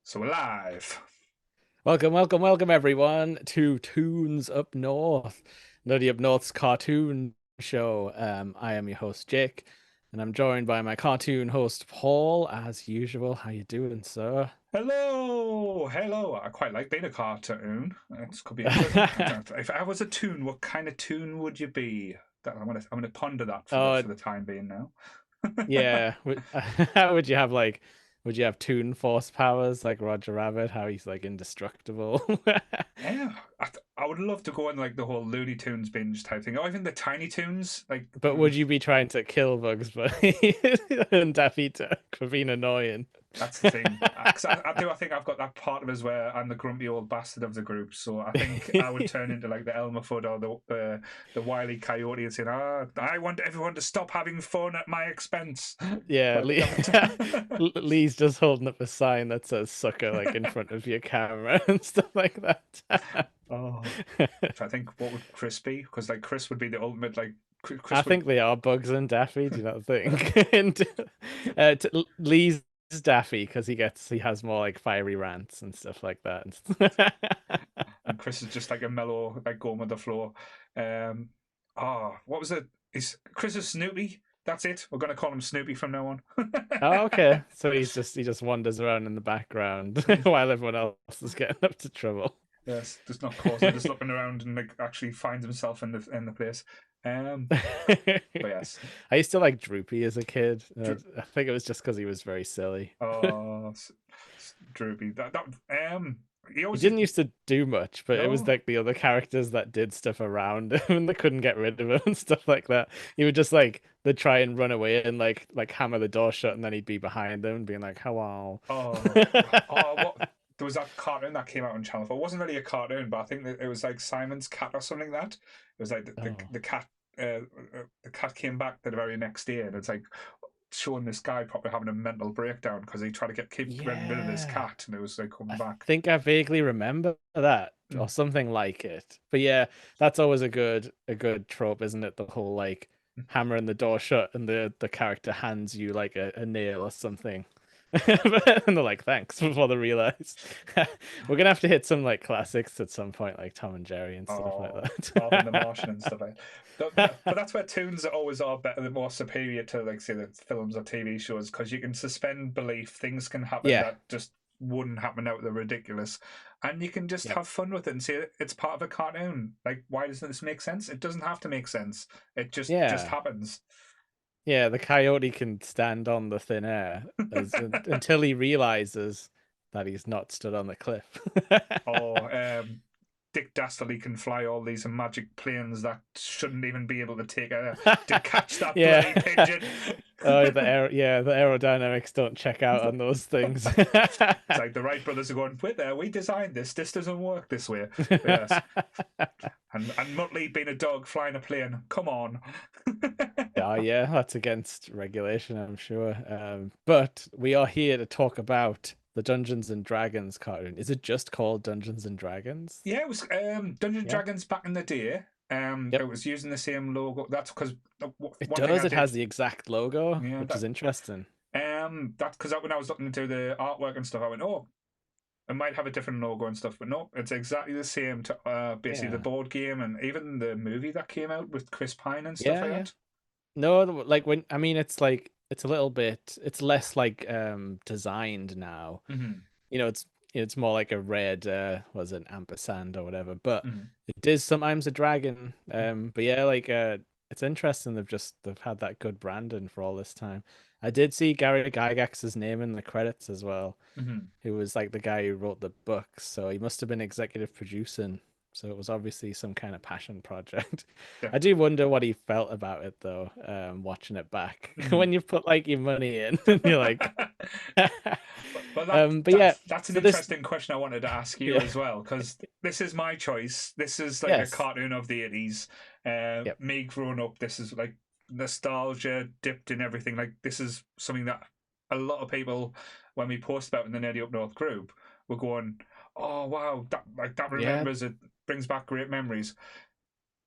So we're live. Welcome, welcome, welcome, everyone, to Toons Up North, Nutty Up North's cartoon show. I am your host, Jake, and I'm joined by my cartoon host, Paul, as usual. How you doing, sir? Hello. I quite like being a cartoon. This could be interesting. If I was a toon, what kind of toon would you be? I'm gonna ponder that for the Oh, for the time being now. yeah. How would you have would you have Toon Force powers like Roger Rabbit? How he's like indestructible? Yeah, I would love to go on like the whole Looney Tunes binge type thing, or even the Tiny Toons. Like, But would you be trying to kill Bugs Bunny and Daffy Duck for being annoying? that's the thing. 'Cause I think I've got that part of us where I'm the grumpy old bastard of the group. So I think I would turn into like the Elmer Fudd or the Wile E. Coyote and saying, I want everyone to stop having fun at my expense." Yeah, But Lee, Lee's just holding up a sign that says "sucker" like in front of your camera and stuff like that. oh, I think what would Chris be? Because like Chris would be the ultimate like I Chris would. think they are Bugs and Daffy. Do you not think? And Lee's Daffy because he has more like fiery rants and stuff like that. And Chris is just like a mellow, like going with the flow. What was it? Is Chris is Snoopy? That's it. We're gonna call him Snoopy from now on. Oh, okay. So he just wanders around in the background while everyone else is getting up to trouble. Yes, just not causing, just looking around and like actually finds himself in the place. Um, but yes, I used to like Droopy as a kid. Dro- I think it was just because he was very silly. oh, Droopy. He He always didn't used to do much, but it was no. like the other characters that did stuff around him and they couldn't get rid of him and stuff like that. He would just like they'd try and run away and like hammer the door shut and then he'd be behind them being like, hello. What? There was that cartoon that came out on Channel 4. It wasn't really a cartoon, but I think that it was like Simon's Cat or something like that. It was like Oh, the cat came back the very next day, and it's like showing this guy probably having a mental breakdown because he tried to keep getting rid of this yeah. cat, and it was like coming I back. think I vaguely remember that or Mm. something like it. But yeah, that's always a good trope, isn't it? The whole like hammering the door shut and the character hands you like a nail or something. And they're like, thanks before they realize. We're gonna have to hit some like classics at some point, like Tom and Jerry and stuff like Oh, Marvin the that. Martian and stuff like that. But that's where tunes always are better, more superior to like say the films or TV shows because you can suspend belief. Things can happen Yeah. that just wouldn't happen out of the ridiculous, and you can just Yep. have fun with it and say it's part of a cartoon. Like, why doesn't this make sense? It doesn't have to make sense. It just Yeah. happens. Yeah, the coyote can stand on the thin air until he realizes that he's not stood on the cliff. Or Dick Dastardly can fly all these magic planes that shouldn't even be able to take to catch that Yeah. bloody pigeon. Oh, the aerodynamics don't check out on those things. It's like the Wright brothers are going, wait there, we designed this. This doesn't work this way. Yes. And Muttley being a dog flying a plane. Come on. Oh yeah, that's against regulation, I'm sure. But we are here to talk about the Dungeons and Dragons cartoon. Is it just called Dungeons and Dragons? Yeah, it was Dungeons and Yeah. Dragons back in the day. It Yep. was using the same logo. That's because It one thing does. I It did, has the exact logo, yeah, which is interesting. that's because when I was looking into the artwork and stuff, I went, oh, it might have a different logo and stuff, but no, it's exactly the same to basically the Yeah. board game and even the movie that came out with Chris Pine and stuff Yeah, like yeah. that. No, like when I mean it's like it's a little bit it's less like designed now. Mm-hmm. It's more like a red was it ampersand or whatever, but Mm-hmm. it is sometimes a dragon. But yeah, like it's interesting they've had that good branding for all this time. I did see Gary Gygax's name in the credits as well, Mm-hmm. who was like the guy who wrote the books, so he must have been executive producing. So it was obviously some kind of passion project. Yeah. I do wonder what he felt about it though, watching it back Mm-hmm. when you put like your money in and you're like, But but yeah, that's an so this, interesting question I wanted to ask you yeah, as well because this is my choice. This is like a yes, cartoon of the 80s. yep, Me growing up, this is like nostalgia dipped in everything. Like this is something that a lot of people, when we post about in the Nerdy Up North group, were going, "Oh wow, that yeah. remembers it, brings back great memories."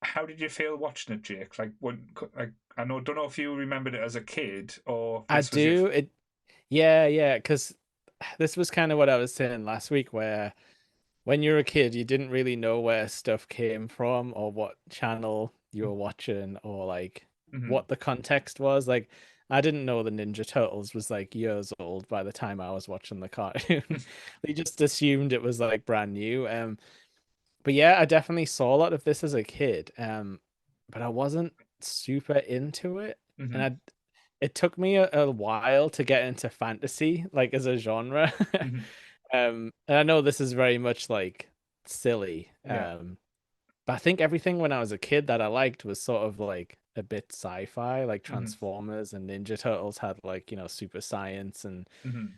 How did you feel watching it, Jake? Like when, like don't know if you remembered it as a kid or if I this was your. do it. Yeah, yeah, because this was kind of what I was saying last week, where when you're a kid, you didn't really know where stuff came from or what channel you were watching or like Mhm. what the context was. Like, I didn't know the Ninja Turtles was like years old by the time I was watching the cartoon. They just assumed it was like brand new. But yeah, I definitely saw a lot of this as a kid. But I wasn't super into it. And Mhm. I it took me a while to get into fantasy, like as a genre. Mhm. And I know this is very much like silly. Yeah. But I think everything when I was a kid that I liked was sort of like a bit sci-fi, like Mhm. Transformers and Ninja Turtles had like, super science and Mhm.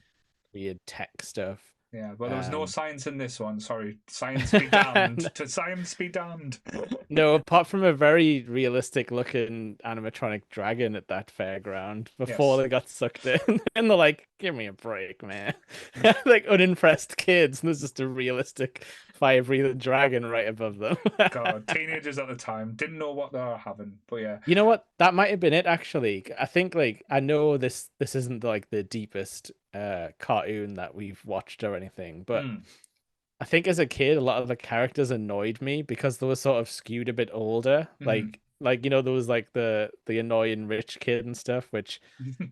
weird tech stuff. Yeah, well, there was no Um, science in this one. Sorry, science be damned. To science be damned. No, apart from a very realistic looking animatronic dragon at that fairground before Yes. they got sucked in. And they're like, give me a break, man. Like unimpressed kids, and there's just a realistic fire breathing dragon right above them. God, teenagers at the time didn't know what they were having, but yeah. You know what? That might have been it actually. I think like I know this isn't like the deepest cartoon that we've watched or anything, but Mm. I think as a kid, a lot of the characters annoyed me because they were sort of skewed a bit older. Mhm. There was like the annoying rich kid and stuff, which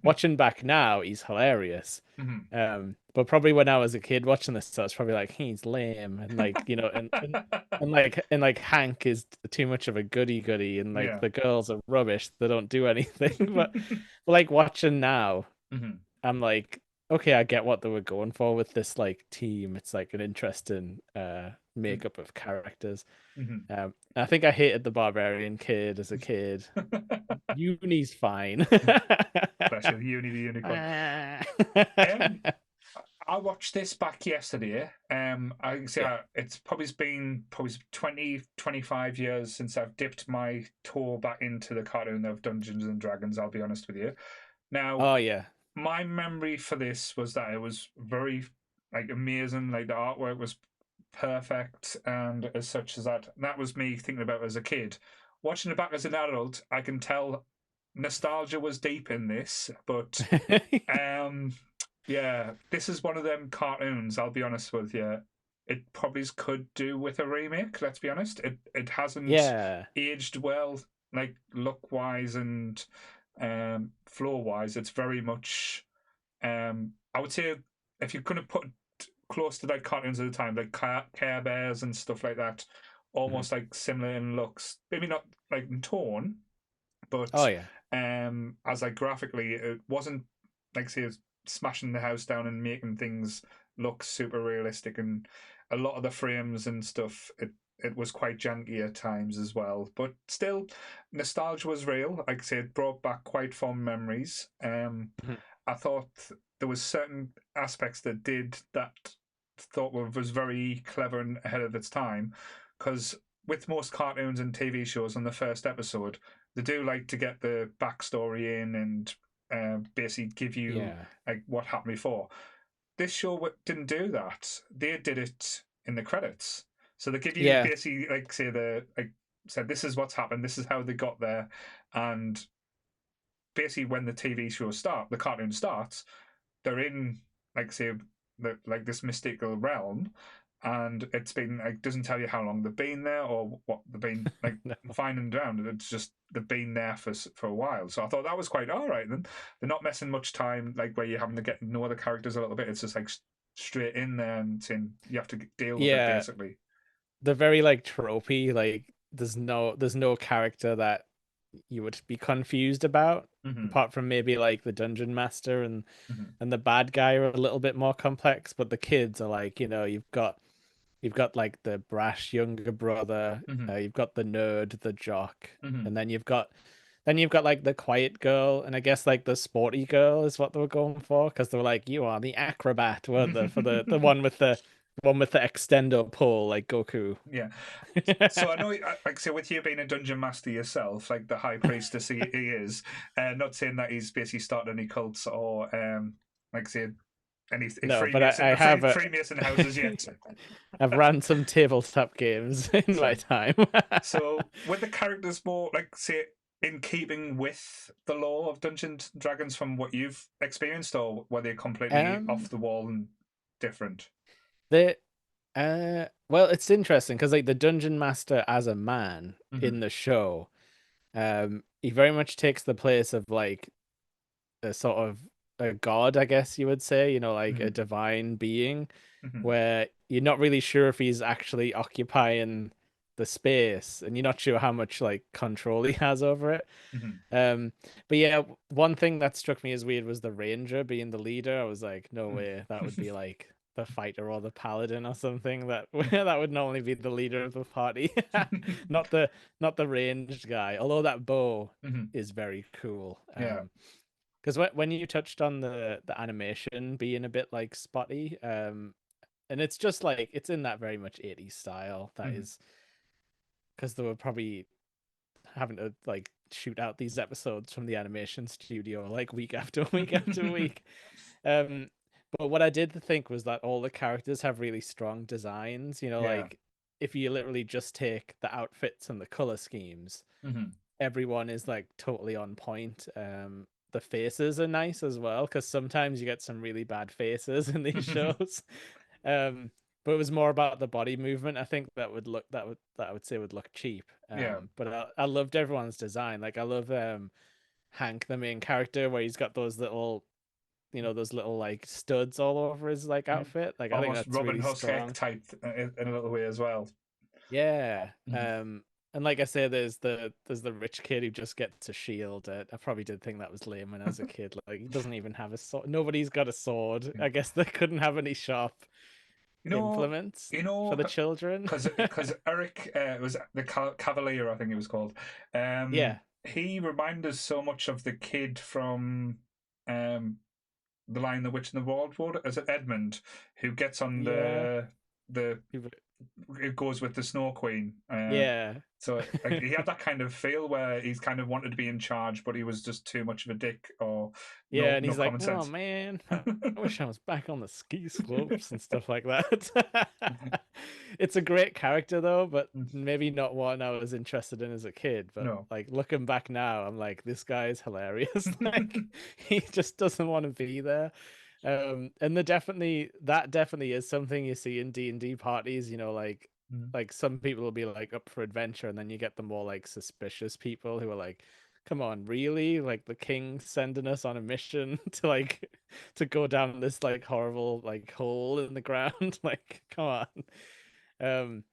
watching back now, he's hilarious. Mhm. But probably when I was a kid watching this, I was probably like, he's lame, and like, and Hank is too much of a goody goody, and like Yeah. the girls are rubbish. They don't do anything. But like watching now, Mhm. I'm like, okay, I get what they were going for with this like team. It's like an interesting makeup of characters. Mhm. I think I hated the barbarian kid as a kid. Uni's fine. Bless you, Uni the Unicorn. Um, I watched this back yesterday. I can say Yeah. it's probably 20, 25 years since I've dipped my toe back into the cartoon of Dungeons and Dragons. I'll be honest with you. Now, Oh yeah. my memory for this was that it was very like amazing. Like the artwork was perfect, and as such as that. That was me thinking about it as a kid. Watching it back as an adult, I can tell nostalgia was deep in this, but um, yeah, this is one of them cartoons. I'll be honest with you. It probably could do with a remake. Let's be honest. It hasn't Yeah. aged well, like look wise and flow wise. It's very much. I would say if you're gonna put close to like cartoons at the time, like Care Bears and stuff like that, Mhm. almost like similar in looks. Maybe not like in tone, Oh but yeah. as like graphically, it wasn't like say smashing the house down and making things look super realistic. And a lot of the frames and stuff, it was quite janky at times as well. But still, nostalgia was real. Like I say, it brought back quite fond memories. Mhm. I thought there was certain aspects that did that thought was very clever and ahead of its time, because with most cartoons and TV shows on the first episode, they do like to get the backstory in and basically give you Yeah. like what happened before. This show didn't do that. They did it in the credits, so they give you Yeah. basically like say the like said this is what's happened, this is how they got there, and basically when the TV show the cartoon starts, they're in like say like this mystical realm, and it's been like doesn't tell you how long they've been there or what they've been like No. finding around. It's just they've been there for a while. So I thought that was quite all right. Then they're not messing much time like where you're having to get to know the characters a little bit. It's just like straight in there and saying you have to deal with it Yeah. basically. They're very like tropey. Like there's no character that you would be confused about, Hmm. apart from maybe like the dungeon master Hmm. and the bad guy are a little bit more complex, but the kids are like, you've got like the brash younger brother, Hmm. you've got the nerd, the jock, Hmm. and then you've got like the quiet girl, and I guess like the sporty girl is what they were going for because they were like, you are the acrobat, weren't they? For the one with the extender pole like Goku. Yeah. So I know, like I say, with you being a dungeon master yourself, like the high priestess he is, not saying that he's basically started any cults or, like I say, any No, but I have Freemason houses yet. I've ran some tabletop games in my So, time. so with the characters more, like say, in keeping with the lore of Dungeons and Dragons from what you've experienced, or were they completely off um the wall and? different? They well, it's interesting because like the dungeon master as a man Mm-hmm. in the show, he very much takes the place of like a sort of a god, I guess you would say, like a Mm-hmm. divine being, Mm-hmm. where you're not really sure if he's actually occupying the space and you're not sure how much like control he has over it. Mm-hmm. Um, but yeah, one thing that struck me as weird was the ranger being the leader. I was like, no way, that would be like the fighter or the paladin or something. That that would normally be the leader of the party, not the not the ranged guy. Although that bow Mm-hmm. is very cool. Yeah. Because when you touched on the animation being a bit like spotty, and it's just like it's in that very much 80s style. That Mm-hmm. is because they were probably having to like shoot out these episodes from the animation studio like week after week after week. Um, but what I did think was that all the characters have really strong designs. Yeah. Like if you literally just take the outfits and the color schemes, Mm-hmm. everyone is like totally on point. The faces are nice as well because sometimes you get some really bad faces in these shows. Um, but it was more about the body movement. I think that I would say would look cheap. Yeah. But I loved everyone's design. Like I love Hank, the main character, where he's got those little those little like studs all over his like Mm. outfit. Like I think Almost that's Robin really Husk strong. type in a little way as well. Yeah. Mm. And like I say, there's the rich kid who just gets a shield. I probably did think that was lame when I was a kid. Like he doesn't even have a sword. Nobody's got a sword. Yeah. I guess they couldn't have any sharp You know, implements you for know, the children. because Eric was the Cavalier, I think he was called. Yeah. He reminded us so much of the kid from um, The Lion, the Witch, and the Wardrobe. Is it Edmund who gets on Yeah. the it goes with the Snow Queen? Yeah. So like, he had that kind of feel where he's kind of wanted to be in charge, but he was just too much of a dick or Yeah, and no he's like, common "Oh sense. man, I wish I was back on the ski slopes and stuff like that." It's a great character though, but maybe not one I was interested in as a kid. But No. like looking back now, I'm like, this guy's hilarious. Like he just doesn't want to be there. And that definitely is something you see in D&D parties. Like some people will be like up for adventure, and then you get the more like suspicious people who are like, come on, really? Like the king sending us on a mission to like to go down this like horrible like hole in the ground? Like, come on. Um,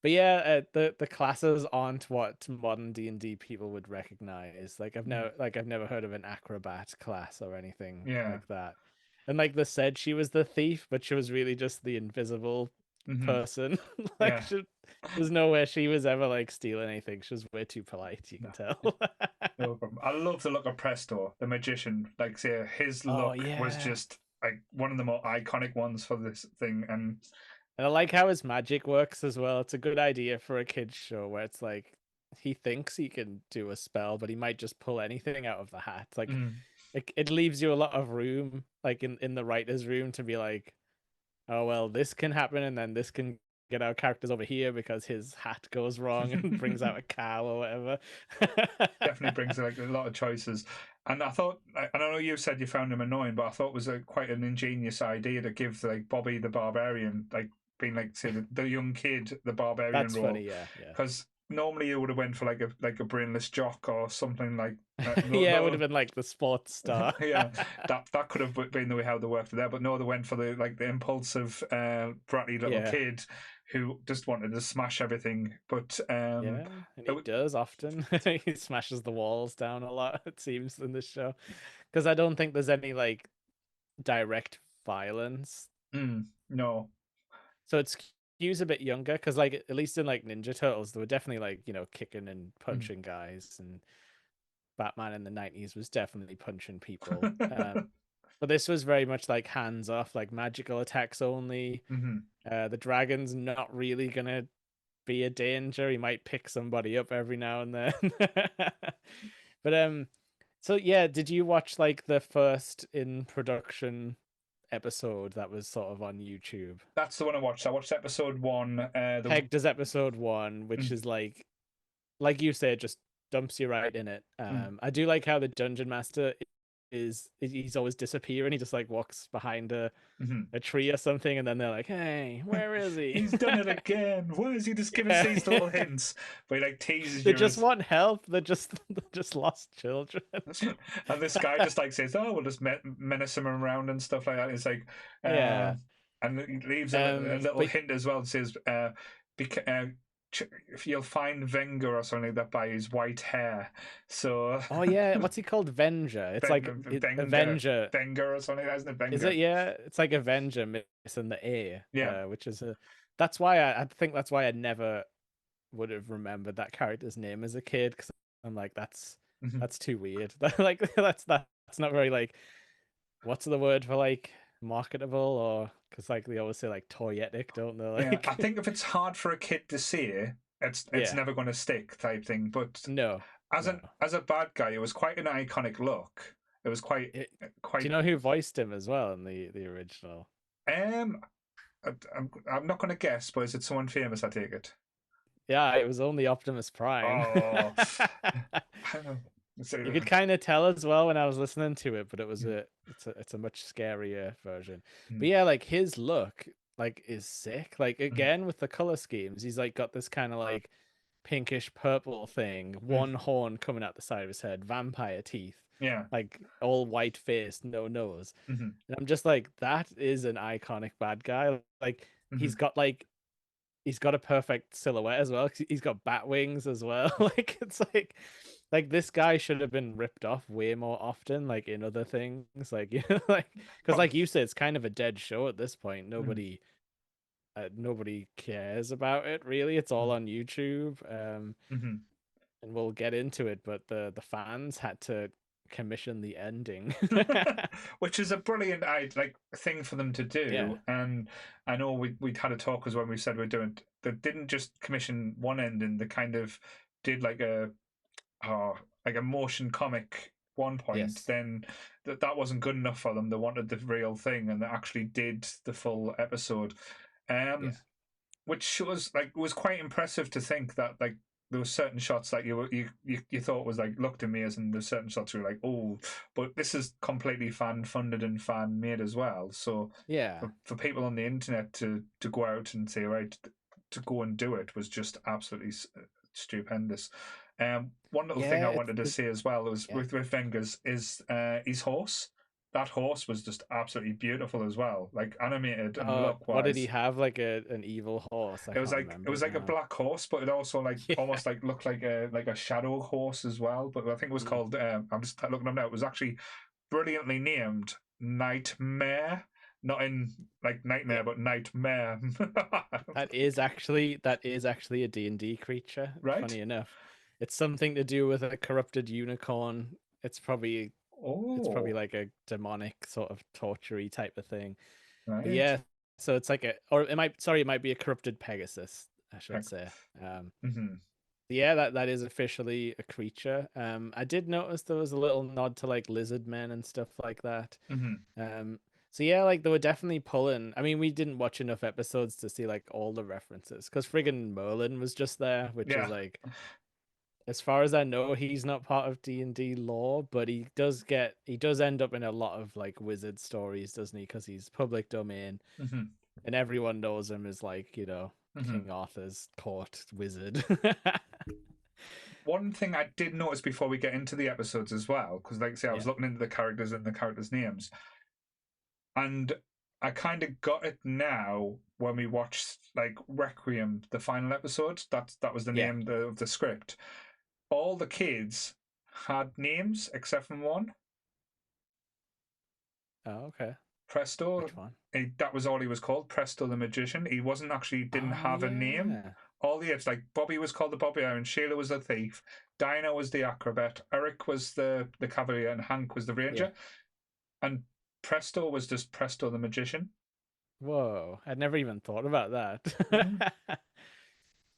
but yeah, the classes aren't what modern D&D people would recognize. Like I've never heard of an acrobat class or anything Yeah. like that. And like they said she was the thief, but she was really just the invisible Hmm. person. Like Yeah. there's no way she was ever like stealing anything. She was way too polite, you No, can tell. no problem. I love the look of Presto, the magician. Like, say, his Oh look was yeah. just like one of the more iconic ones for this thing. And And I like how his magic works as well. It's a good idea for a kid's show where it's like he thinks he can do a spell, but he might just pull anything out of the hat. Like mm, it leaves you a lot of room, like in the writer's room, to be like, oh well, this can happen, and then this can get our characters over here because his hat goes wrong and brings out a cow or whatever. definitely brings like a lot of choices. And I thought, and I know you said you found him annoying, but I thought it was quite an ingenious idea to give like Bobby the Barbarian, like being like say the young kid, the barbarian That's role, funny, yeah, yeah. because normally you would have went for like a brainless jock or something like Yeah, it would have been like the sports star. yeah, that could have been the way how they worked there, but no, they went for the impulsive, bratty little Yeah. kid who just wanted to smash everything. But Yeah, and he does often. He smashes the walls down a lot, it seems, in this show. Because I don't think there's any like direct violence. no, So it skews a bit younger, because like at least in like Ninja Turtles, they were definitely like, kicking and mm. punching guys, and Batman in the 90s was definitely punching people. But this was very much like hands off, like magical attacks only. Hmm. The dragon's not really gonna be a danger. He might pick somebody up every now and then. But so yeah, did you watch like the first in production episode that was sort of on YouTube? That's the one I watched. I watched episode one. Peg does episode one, which Mm, is like you said, just dumps you right in it. mm, I do like how the dungeon master he's always disappearing. He just like walks behind Mhm. a tree or something, and then they're like, "Hey, where is he?" He's done it again. Why is he just giving us Yeah, these little hints? But he like teases they you just as want help. They're just lost children. and this guy just like says, "Oh, we'll just menace him around and stuff like that." It's like, Yeah. and he leaves a little But hint as well. It says, "If you'll find Wenger or something like that by his white hair." So oh yeah, what's he called? Venger. It's like Wenger, Avenger. Wenger or something, isn't it? Is Wenger. it? Yeah, it's like Avenger missing the A, Yeah. which is a. That's why I think that's why I never would have remembered that character's name as a kid, because I'm like, Mhm. that's too weird. Like that's not very like, what's the word for like marketable, or because like they always say like toyetic, don't they? Yeah, I Like think if it's hard for a kid to see, it's yeah, never going to stick type thing. But no, no. as a bad guy, it was quite an iconic look. It was Do you quite. know who voiced him as well in the original? Um, I'm not going to guess, but is it someone famous? I take it. Yeah, it was only Optimus Prime. Oh, I don't know. You could So, kind of tell as well when I was listening to it, but it was mm, it's a much scarier version. But mm, yeah, like his look like is sick. Like mm, again with the color schemes, he's like got this kind of like pinkish purple thing, mm, one horn coming out the side of his head, vampire teeth, yeah. like all white face, no nose. Hmm. And I'm just like, that is an iconic bad guy. Like Hmm. he's got a perfect silhouette as well. 'Cause he's got bat wings as well. Like it's like this guy should have been ripped off way more often, like in other things. Like like because But like you said, it's kind of a dead show at this point. mm, Nobody cares about it really. It's all mm, on YouTube. mhm. And we'll get into it, but the fans had to commission the ending. Which is a brilliant like thing for them to do. Yeah. And I know we'd had a talk as when we said we're doing. They didn't just commission one ending. They kind of did oh, like a motion comic one point. Yes. Then that wasn't good enough for them. They wanted the real thing, and they actually did the full episode. Um, Yeah. which shows like it was quite impressive to think that like there were certain shots that you thought was like looked amazing. And there's certain shots were like, oh, but this is completely fan funded and fan made as well. So Yeah. for people on the internet to go out and say right to go and do it was just absolutely stupendous. One little thing I Yeah. wanted to say as well was Yeah. with Wenger's is his horse. That horse was just absolutely beautiful as well, like animated and look What did he wise. have? Like an evil horse? I can't It remember was it like a now. black horse, but it also like Yeah. almost like looked like a shadow horse as well. But I think it was Mm. called. I'm just looking up now. It was actually brilliantly named Nightmare, not in like Yeah. nightmare, but Nightmare. That is actually a D&D creature, Right? funny enough. It's something to do with a corrupted unicorn. It's probably Oh, like a demonic sort of tortury type of thing. But right. yeah, so it's like it might be a corrupted Pegasus, I should Like, say. mm-hmm, Yeah, that is officially a creature. I did notice there was a little nod to like lizard men and stuff like that. mm-hmm, Um, so yeah, like they were definitely pulling. I mean, we didn't watch enough episodes to see like all the references because friggin' Merlin was just there, which is yeah. like, as far as I know, he's not part of D&D lore, but he does end up in a lot of like wizard stories, doesn't he? Because he's public domain Mm-hmm, and everyone knows him as like, mm-hmm. King Arthur's court wizard. One thing I did notice before we get into the episodes as well, because like I say, I was Yeah. looking into the characters and the characters' names. And I kind of got it now when we watched like Requiem, the final episode. That was the Yeah. name of the script. All the kids had names except from one, Oh, okay. Presto. Which one? That was all he was called, Presto the magician. He wasn't actually didn't Oh have a name. yeah. All the kids like Bobby was called the Bobby Iron, Sheila was the thief, Dinah was the acrobat, Eric was the cavalier, and Hank was the Yeah. ranger. And Presto was just Presto the magician. Whoa. I'd never even thought about Mm-hmm. that.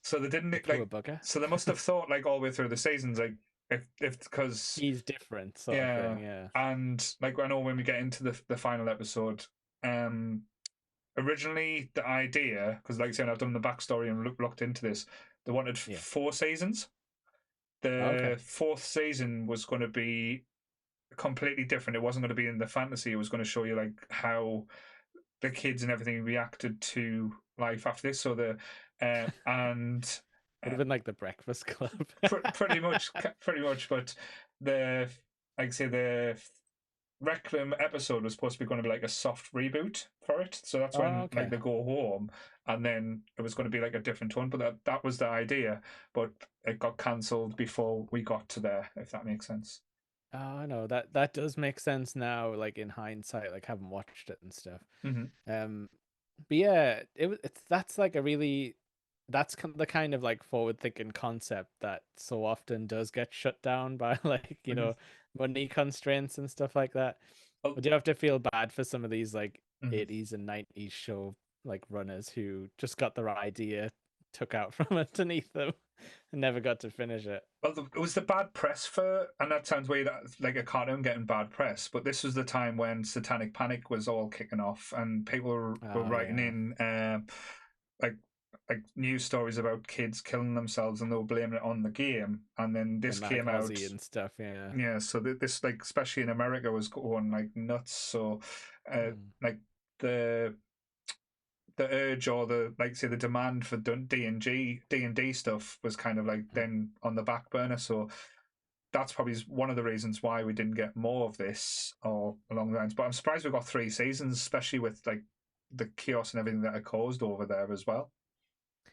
So they didn't Poor like. bugger. So they must have thought like all the way through the seasons, like if because He's different, sort of yeah, thing, yeah. and like I know when we get into the final episode, um, originally the idea because like I said I've done the backstory and looked into this. They wanted Yeah. 4 seasons. Okay. The fourth season was going to be completely different. It wasn't going to be in the fantasy. It was going to show you like how the kids and everything reacted to life after this. So and Would have been like the Breakfast Club. pretty much, But the like I say the Requiem episode was supposed to be going to be like a soft reboot for it. So that's when Okay. like they go home, and then it was going to be like a different tone. But that was the idea. But it got cancelled before we got to there. If that makes sense. Oh no, that does make sense now, like in hindsight, like having watched it and stuff. Mm-hmm. But yeah, that's like a really that's the kind of like forward thinking concept that so often does get shut down by like, Mm-hmm. money constraints and stuff like that. Oh, But you have to feel bad for some of these like mm-hmm. 80s and 90s show like runners who just got their idea took out from underneath them and never got to finish it. Well, it was the bad press for, and that sounds weird, like a cartoon getting bad press. But this was the time when Satanic Panic was all kicking off, and people were writing Yeah. in like news stories about kids killing themselves, and they were blaming it on the game. And then this And like came out, Aussie and stuff, yeah. yeah. So this, like, especially in America, was going like nuts. So, like the urge or the like say the demand for D&D stuff was kind of like then on the back burner. So that's probably one of the reasons why we didn't get more of this or along the lines. But I'm surprised we got 3 seasons, especially with like the chaos and everything that it caused over there as well.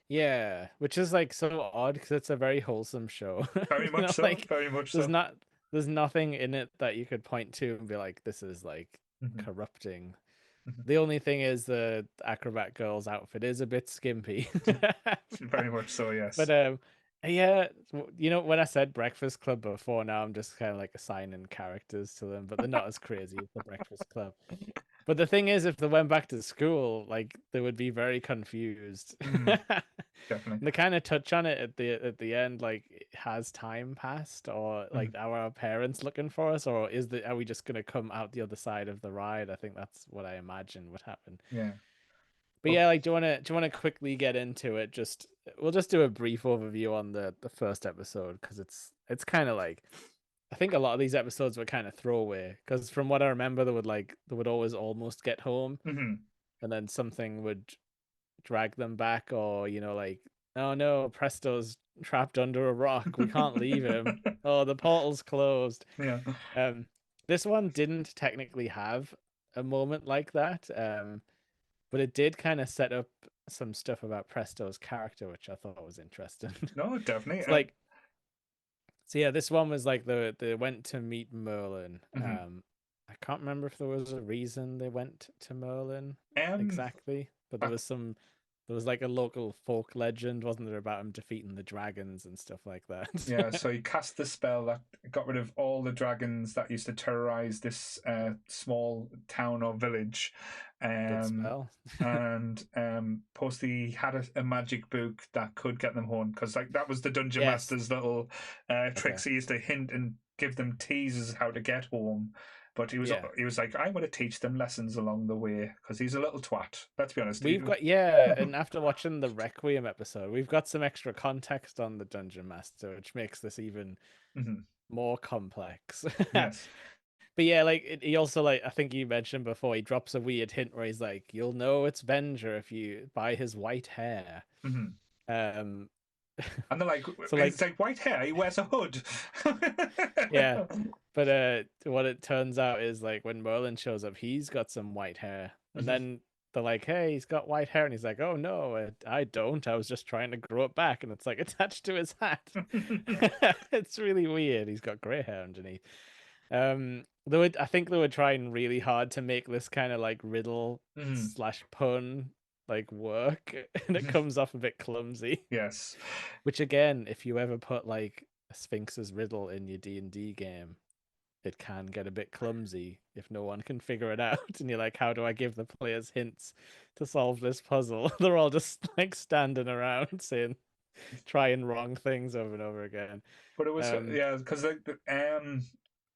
Yeah, which is like so odd because it's a very wholesome show. Very much so. Like Very much there's so. not there's nothing in it that you could point to and be like, this is like Mm-hmm. corrupting. Mm-hmm. The only thing is the acrobat girl's outfit is a bit skimpy. Very much so. But Yes. yeah, when I said Breakfast Club before, now I'm just kind of like assigning characters to them, but they're not as crazy as the Breakfast Club. But the thing is, if they went back to school, like they would be very confused. Definitely. They kind of touch on it at the end, like has time passed, or like Mm-hmm. are our parents looking for us, or are we just gonna come out the other side of the ride? I think that's what I imagine would happen. Yeah. But Well, yeah, like do you wanna quickly get into it? We'll just do a brief overview on the first episode because it's kind of like I think a lot of these episodes were kind of throwaway because from what I remember, they would always almost get home, mm-hmm. and then something would drag them back, or like, oh no, Presto's trapped under a rock. We can't leave him. Oh, the portal's closed. Yeah. Um, this one didn't technically have a moment like that. But it did kind of set up some stuff about Presto's character, which I thought was interesting. No, definitely. It's like, so yeah, this one was like they went to meet Merlin. Mm-hmm. I can't remember if there was a reason they went to Merlin Um, exactly, but I there was like a local folk legend, wasn't there, about him defeating the dragons and stuff like that. Yeah, so he cast the spell that got rid of all the dragons that used to terrorize this small town or village. Good Um, spell. and Posty had a magic book that could get them home because like that was the dungeon Yes. master's little tricks. Okay. He used to hint and give them teases how to get home. But Yeah. he was like, I'm going to teach them lessons along the way because he's a little twat. Let's be honest. We've got yeah, and after watching the Requiem episode, we've got some extra context on the Dungeon Master, which makes this even Mhm. more complex. Yes. But yeah, like he also like I think you mentioned before, he drops a weird hint where he's like, "You'll know it's Venger if you by his white hair." Mhm. Um, And they're like, so it's like like white hair. He wears a hood. yeah, but what it turns out is like when Merlin shows up, he's got some white hair, and then they're like, "Hey, he's got white hair," and he's like, "Oh no, I don't. I was just trying to grow it back," and it's like attached to his hat. It's really weird. He's got gray hair underneath. I think they were trying really hard to make this kind of like riddle slash pun like work, and it comes off a bit clumsy. Yes. Which again, if you ever put like a Sphinx's riddle in your D&D game, it can get a bit clumsy if no one can figure it out, and you're like, how do I give the players hints to solve this puzzle? They're all just like standing around saying, trying wrong things over and over again. But it was yeah, because like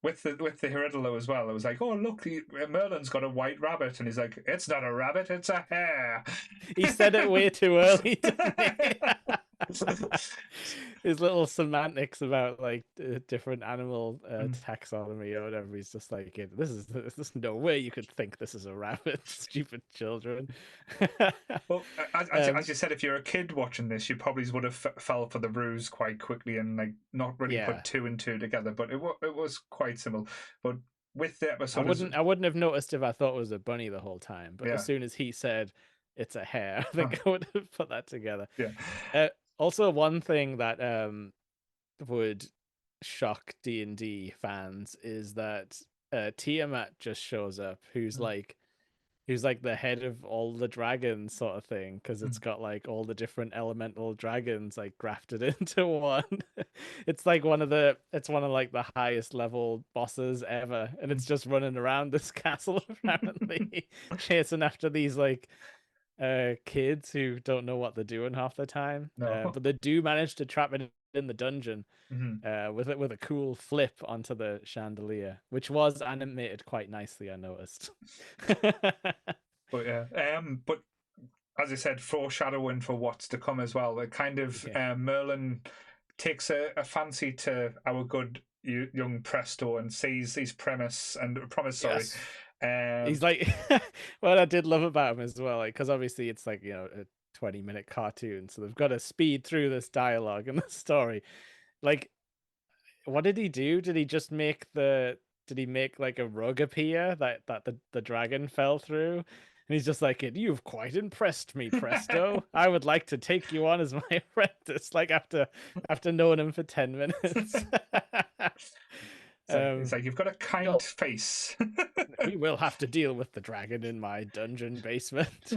with the riddle as well, it was like, oh look, Merlin's got a white rabbit, and he's like, it's not a rabbit, it's a hare. He said it way too early, didn't he? His little semantics about like different animal taxonomy or whatever. He's just like, there's no way you could think this is a rabbit, stupid children. Well, as you said, if you're a kid watching this, you probably would have fell for the ruse quite quickly and like not really put two and two together. But it was quite simple. But with the episode, I wouldn't have noticed if I thought it was a bunny the whole time. But as soon as he said it's a hare, I think I would have put that together. Yeah. Also, one thing that would shock D&D fans is that Tiamat just shows up, who's like the head of all the dragons sort of thing, because it's got like all the different elemental dragons like grafted into one. It's one of like the highest level bosses ever, and it's just running around this castle apparently chasing after these like kids who don't know what they're doing half the time. But they do manage to trap it in the dungeon with a cool flip onto the chandelier, which was animated quite nicely, I noticed. But but as I said, foreshadowing for what's to come as well. It kind of Merlin takes a fancy to our good young Presto and sees his promise. Yes. He's like, what I did love about him as well, like, because obviously it's like, you know, a 20-minute cartoon, so they've got to speed through this dialogue and the story. Like, what did he do? Did he just make like a rug appear that the dragon fell through? And he's just like, you've quite impressed me, Presto. I would like to take you on as my apprentice. Like after knowing him for 10 minutes. It's like you've got a kind face. We will have to deal with the dragon in my dungeon basement.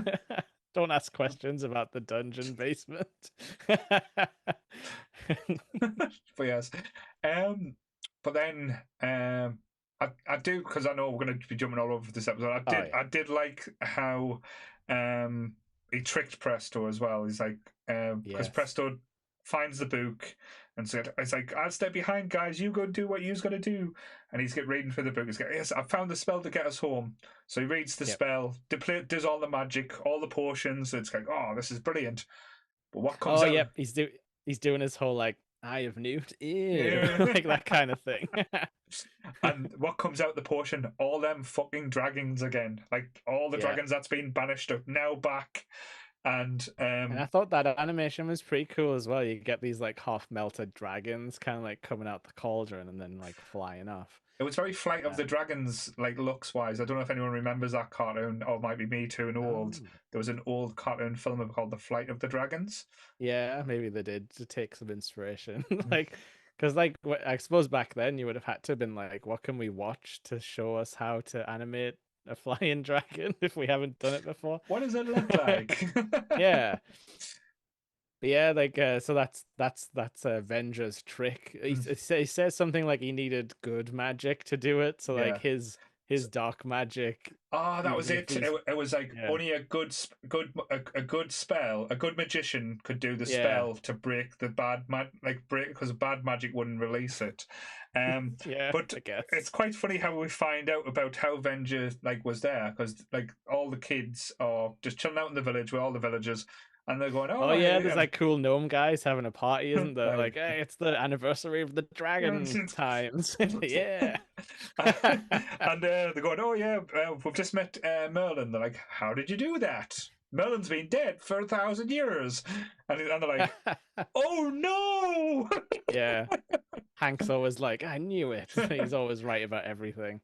Don't ask questions about the dungeon basement. But yes, but then I do, because I know we're going to be jumping all over this episode. I did like how he tricked Presto as well. He's like, because Presto finds the book and said, it's like, I'll stay behind, guys. You go do what you's got to do. And he's reading through the book. He's like, yes, I found the spell to get us home. So he reads the spell, does all the magic, all the potions. It's like, oh, this is brilliant. But what comes out? Yep, he's doing his whole like Eye of Newt, like that kind of thing. And what comes out the potion? All them fucking dragons again. Like all the dragons that's been banished are now back. And I thought that animation was pretty cool as well. You get these like half melted dragons kind of like coming out the cauldron and then like flying off. It was very Flight of the Dragons, like looks wise. I don't know if anyone remembers that cartoon, or it might be me too, old. There was an old cartoon film called The Flight of the Dragons. Yeah, maybe they did to take some inspiration. Like, because like I suppose back then you would have had to have been like, what can we watch to show us how to animate a flying dragon if we haven't done it before? What does it look like? Yeah. But yeah, like so that's Venger's trick. He says something like he needed good magic to do it. So like his dark magic. Oh, that was it. It was like only a good spell, a good magician could do the spell to break the bad break, because bad magic wouldn't release it. But I guess it's quite funny how we find out about how Venger was there, because like all the kids are just chilling out in the village with all the villagers. And they're going, there's like cool gnome guys having a party, isn't there? Like, hey, it's the anniversary of the dragon times. Yeah. And they're going, we've just met Merlin. They're like, how did you do that? Merlin's been dead for 1,000 years. And they're like, oh no! Yeah. Hank's always like, I knew it. He's always right about everything.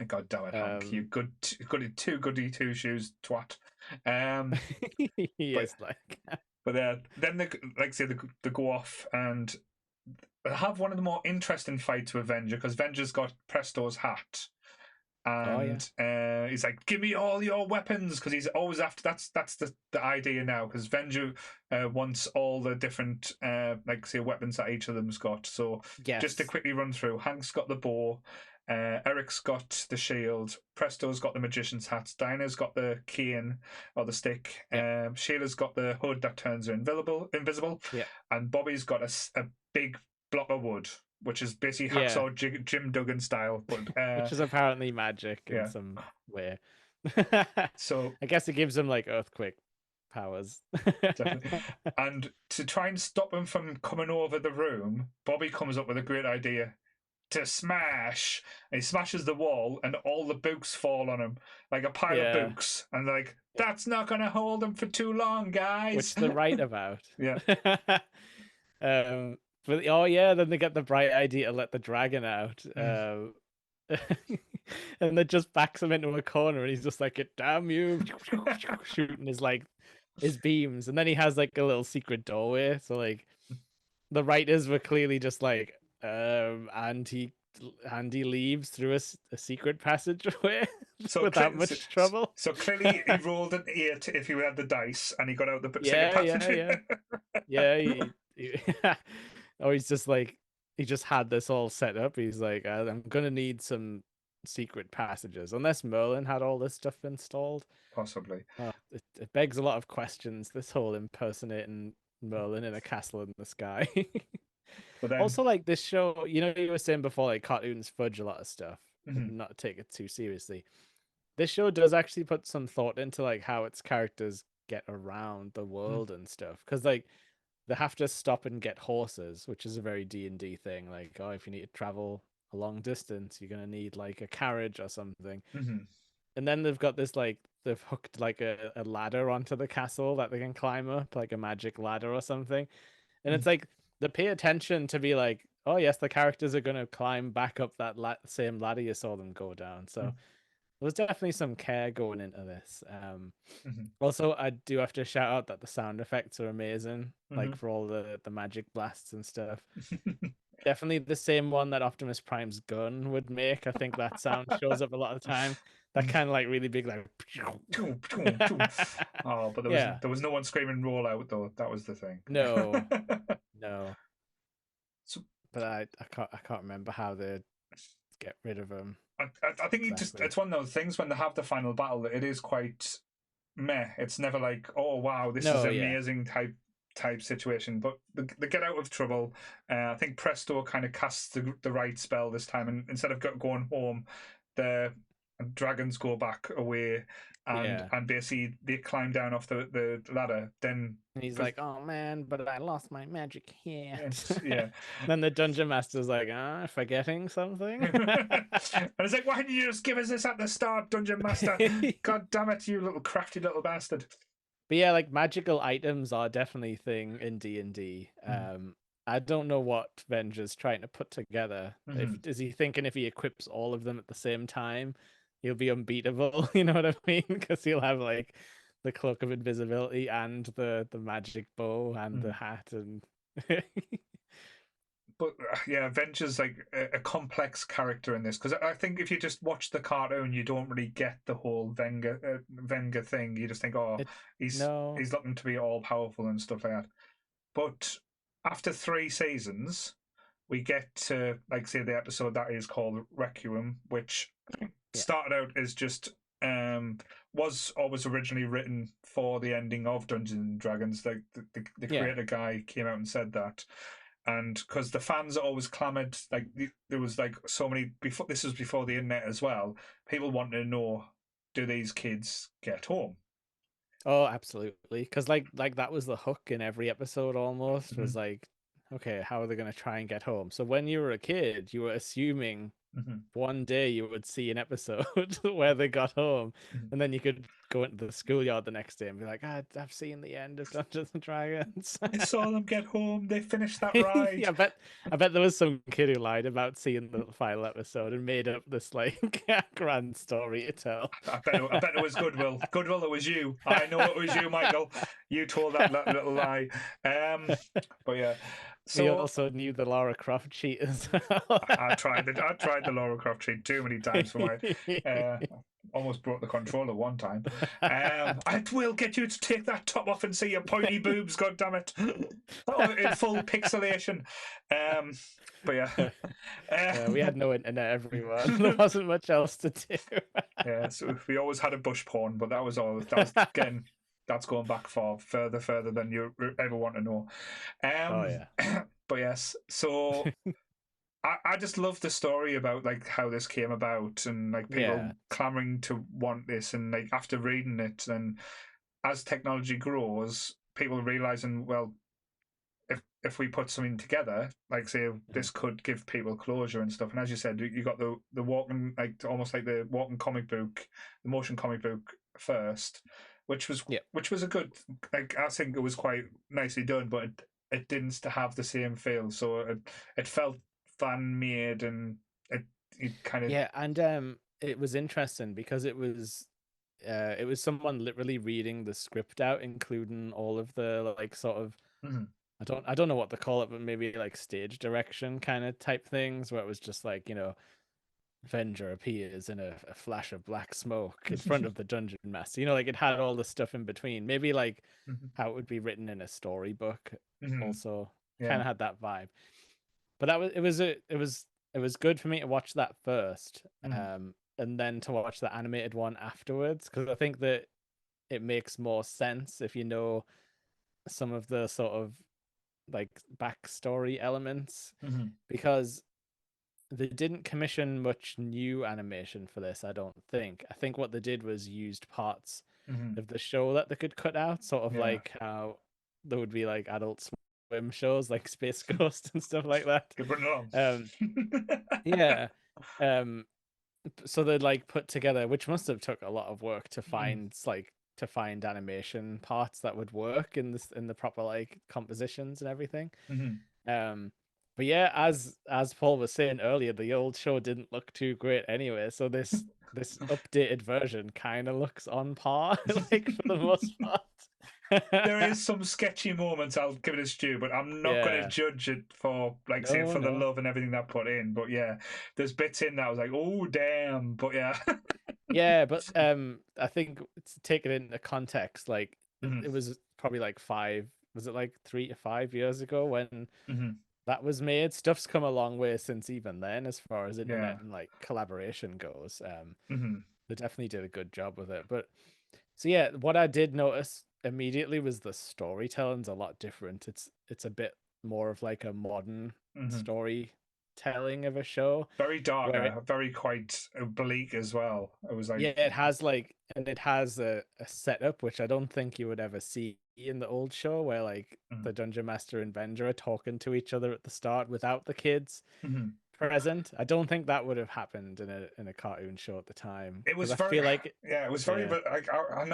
God damn it, Hank! You goody two shoes twat. But then they go off and they have one of the more interesting fights with Venger, because Venger's got Presto's hat, and he's like, "Give me all your weapons," because he's always after. That's the idea now, because Venger wants all the different weapons that each of them's got. So just to quickly run through, Hank's got the bow. Eric's got the shield. Presto's got the magician's hat. Dinah's got the cane or the stick. Sheila's got the hood that turns her invisible. And Bobby's got a big block of wood, which is basically Hacksaw Jim Duggan style, but which is apparently magic in some way. So I guess it gives him like earthquake powers. Definitely. And to try and stop him from coming over the room, Bobby comes up with a great idea to smash. And he smashes the wall, and all the books fall on him like a pile of Yeah. books. And like, that's not going to hold him for too long, guys. Which they're right about. Yeah. But oh yeah, then they get the bright idea to let the dragon out. And then just backs him into a corner, and he's just like, damn you, shooting his beams. And then he has like a little secret doorway. So like the writers were clearly just like, and he leaves through a secret passageway without much trouble. So clearly he rolled an 8 if he had the dice, and he got out the secret passage. Yeah. Or he's just like, he just had this all set up. He's like, I'm gonna need some secret passages, unless Merlin had all this stuff installed. Possibly. It begs a lot of questions, this whole impersonating Merlin in a castle in the sky. But then, also, like, this show, you were saying before, like, cartoons fudge a lot of stuff, and not take it too seriously. This show does actually put some thought into like how its characters get around the world and stuff, because like they have to stop and get horses, which is a very D&D thing. Like, oh, if you need to travel a long distance, you're gonna need like a carriage or something. And then they've got this, like, they've hooked like a ladder onto the castle that they can climb up, like a magic ladder or something. And it's like they pay attention to be like, oh yes, the characters are gonna climb back up that same ladder you saw them go down. So there's definitely some care going into this. Also, I do have to shout out that the sound effects are amazing, like for all the magic blasts and stuff. Definitely the same one that Optimus Prime's gun would make. I think that sound shows up a lot of the time. That kind of like really big, like. Oh, but there was no one screaming "roll out" though. That was the thing. No. So, but I can't remember how they get rid of him. I think it's one of those things when they have the final battle, it is quite meh. It's never like, oh wow, this is amazing type situation. But they get out of trouble. I think Presto kind of casts the right spell this time, and instead of going home, the dragons go back away, and basically they climb down off the ladder. Then and he's like, oh man, but I lost my magic hat. Yeah. Then the dungeon master's like, forgetting something. And it's like, why didn't you just give us this at the start, dungeon master? God damn it, you little crafty little bastard. But yeah, like, magical items are definitely a thing in D&D. I don't know what Venger's trying to put together. Is he thinking if he equips all of them at the same time, he'll be unbeatable? You know what I mean? Because he'll have like the cloak of invisibility and the magic bow and the hat and. But yeah, Venger's like a complex character in this, because I think if you just watch the cartoon, you don't really get the whole Wenger thing. You just think, oh, he's looking to be all powerful and stuff like that. But after 3 seasons, we get to, like, say, the episode that is called Requiem, which started out as just was always originally written for the ending of Dungeons and Dragons. Like the creator guy came out and said that. And because the fans always clamoured, like there was like so many before. This was before the internet as well. People wanted to know, do these kids get home? Oh, absolutely. Because like that was the hook in every episode almost. Was like, okay, how are they going to try and get home? So when you were a kid, you were assuming one day you would see an episode where they got home, and then you could go into the schoolyard the next day and be like, I've seen the end of Dungeons and Dragons. I saw them get home. They finished that ride. I bet there was some kid who lied about seeing the final episode and made up this like grand story to tell. I bet it was Goodwill. Goodwill, it was you. I know it was you, Michael. You told that little lie. But yeah. So we also knew the Lara Croft cheat as well. I tried the Lara Croft cheat too many times for my almost broke the controller one time. I will get you to take that top off and see your pointy boobs, god damn it. In full pixelation. But yeah. We had no internet, everyone. There wasn't much else to do. Yeah, so we always had a bush porn, but that was again, that's going back further than you ever want to know. But yes, so I just love the story about like how this came about, and like people clamoring to want this, and like after reading it, and as technology grows, people realizing, well, if we put something together, like say this could give people closure and stuff. And as you said, you got the walking, like almost like the walking comic book, the motion comic book first, which was a good, like I think it was quite nicely done, but it didn't have the same feel. So it felt fan made, and it kind of Yeah, and it was interesting because it was someone literally reading the script out, including all of the like sort of mm-hmm. I don't know what to call it, but maybe like stage direction kind of type things where it was just like, Venger appears in a flash of black smoke in front of the dungeon master. Like it had all the stuff in between. Maybe like Mm-hmm. how it would be written in a storybook Mm-hmm. also kind Yeah. of had that vibe. But it was good for me to watch that first, Mm-hmm. and then to watch the animated one afterwards, because I think that it makes more sense if you know some of the sort of like backstory elements, Mm-hmm. because they didn't commission much new animation for this, I don't think. I think what they did was used parts Mm-hmm. of the show that they could cut out, sort of Yeah. like how there would be like Adult Swim shows like Space Ghost and stuff like that. Keep running along. Um, yeah. Um, so they'd like put together, which must have took a lot of work to find animation parts that would work in the proper like compositions and everything. Mm-hmm. Um, but yeah, as Paul was saying earlier, the old show didn't look too great anyway. So this updated version kind of looks on par, like for the most There part. is some sketchy moments, I'll give it its due, but I'm not going to Yeah. judge it for, like, say, No, for the no. love and everything that put in. But yeah, there's bits in that I was like, oh, damn. But yeah. Yeah, but I think to take it into context, like Mm-hmm. it was probably like was it like 3 to 5 years ago when Mm-hmm. that was made? Stuff's come a long way since even then, as far as Yeah. internet and like collaboration goes. Mm-hmm. They definitely did a good job with it. But so yeah, what I did notice immediately was the storytelling's a lot different. It's a bit more of like a modern Mm-hmm. storytelling of a show Very where darker, very quite bleak as well. It was like, yeah, it has like, and it has a setup which I don't think you would ever see in the old show, where like mm-hmm. the Dungeon Master and Venger are talking to each other at the start without the kids Mm-hmm. present. I don't think that would have happened in a cartoon show at the time, It because was I very, feel like yeah, it was very, yeah, like, I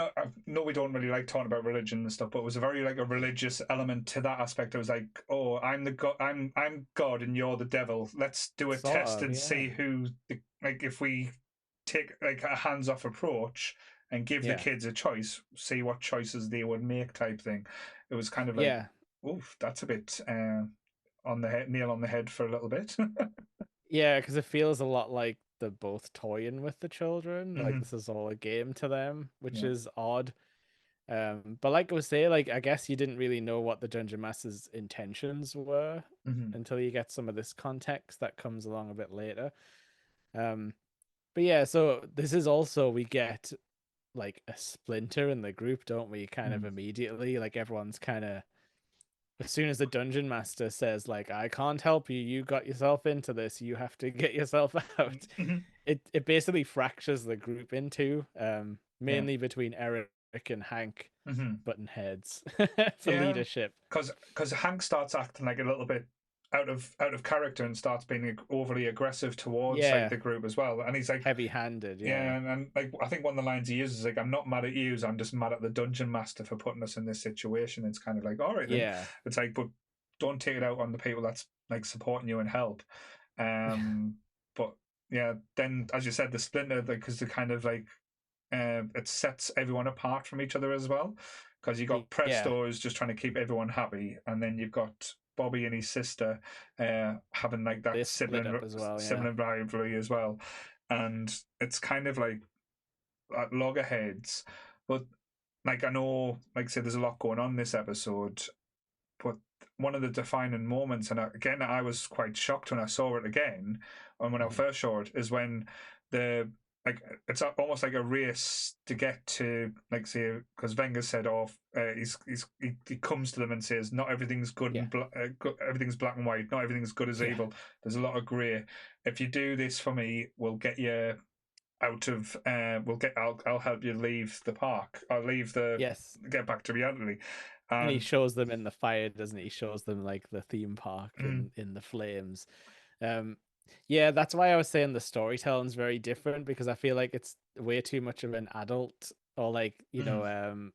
know we don't really like talking about religion and stuff, but it was a very, like, a religious element to that aspect. It was like, oh, I'm the god, I'm God and you're the devil. Let's do a sort test of, and yeah, see like, if we take like a hands off approach and give the yeah, kids a choice, see what choices they would make, type thing. It was kind of like, yeah, oof, that's a bit on the head, nail on the head for a little bit. yeah, because it feels a lot like they're both toying with the children, like Hmm. this is all a game to them, which Yeah. is odd. But like I was saying, like I guess you didn't really know what the Dungeon Master's intentions were Hmm. until you get some of this context that comes along a bit later. Um, but yeah, so this is also we get like a splinter in the group, don't we? Kind of Hmm. immediately, like everyone's kind of as soon as the Dungeon Master says like I can't help you, you got yourself into this, you have to get yourself out. Hmm. It basically fractures the group into Yeah. mainly between Eric and Hank Hmm. button heads for Yeah, leadership. because Hank starts acting like a little bit out of character and starts being overly aggressive towards like Yeah, the group as well. And he's like, heavy-handed. yeah, Yeah, and like I think one of the lines he uses is like, "I'm not mad at you, I'm just mad at the dungeon master for putting us in this situation." It's kind of like, all right then. yeah, It's like, but don't take it out on the people that's like supporting you and help. But yeah, then as you said, the splinter, like, because the kind of like it sets everyone apart from each other as well. Because you got yeah. Presto who's just trying to keep everyone happy, and then you've got Bobby and his sister having like that They split up as well. Yeah, sibling rivalry as well, and it's kind of like at loggerheads. But like I know, like I said, there's a lot going on this episode, but one of the defining moments, and again, I was quite shocked when I saw it again, and when I Mhm. first saw it, is when the like it's almost like a race to get to, like, say, because Wenger said, "Oh, he comes to them and says, not everything's good Yeah, and everything's black and white, not everything's good as yeah, evil. There's a lot of grey. If you do this for me, we'll get you." out of I'll help you leave the park. I'll leave the Yes. get back to reality. And he And shows them in the fire, doesn't he? He shows them like the theme park mm, in the flames. Um, yeah, that's why I was saying the storytelling's very different because I feel like it's way too much of an adult or like, mm,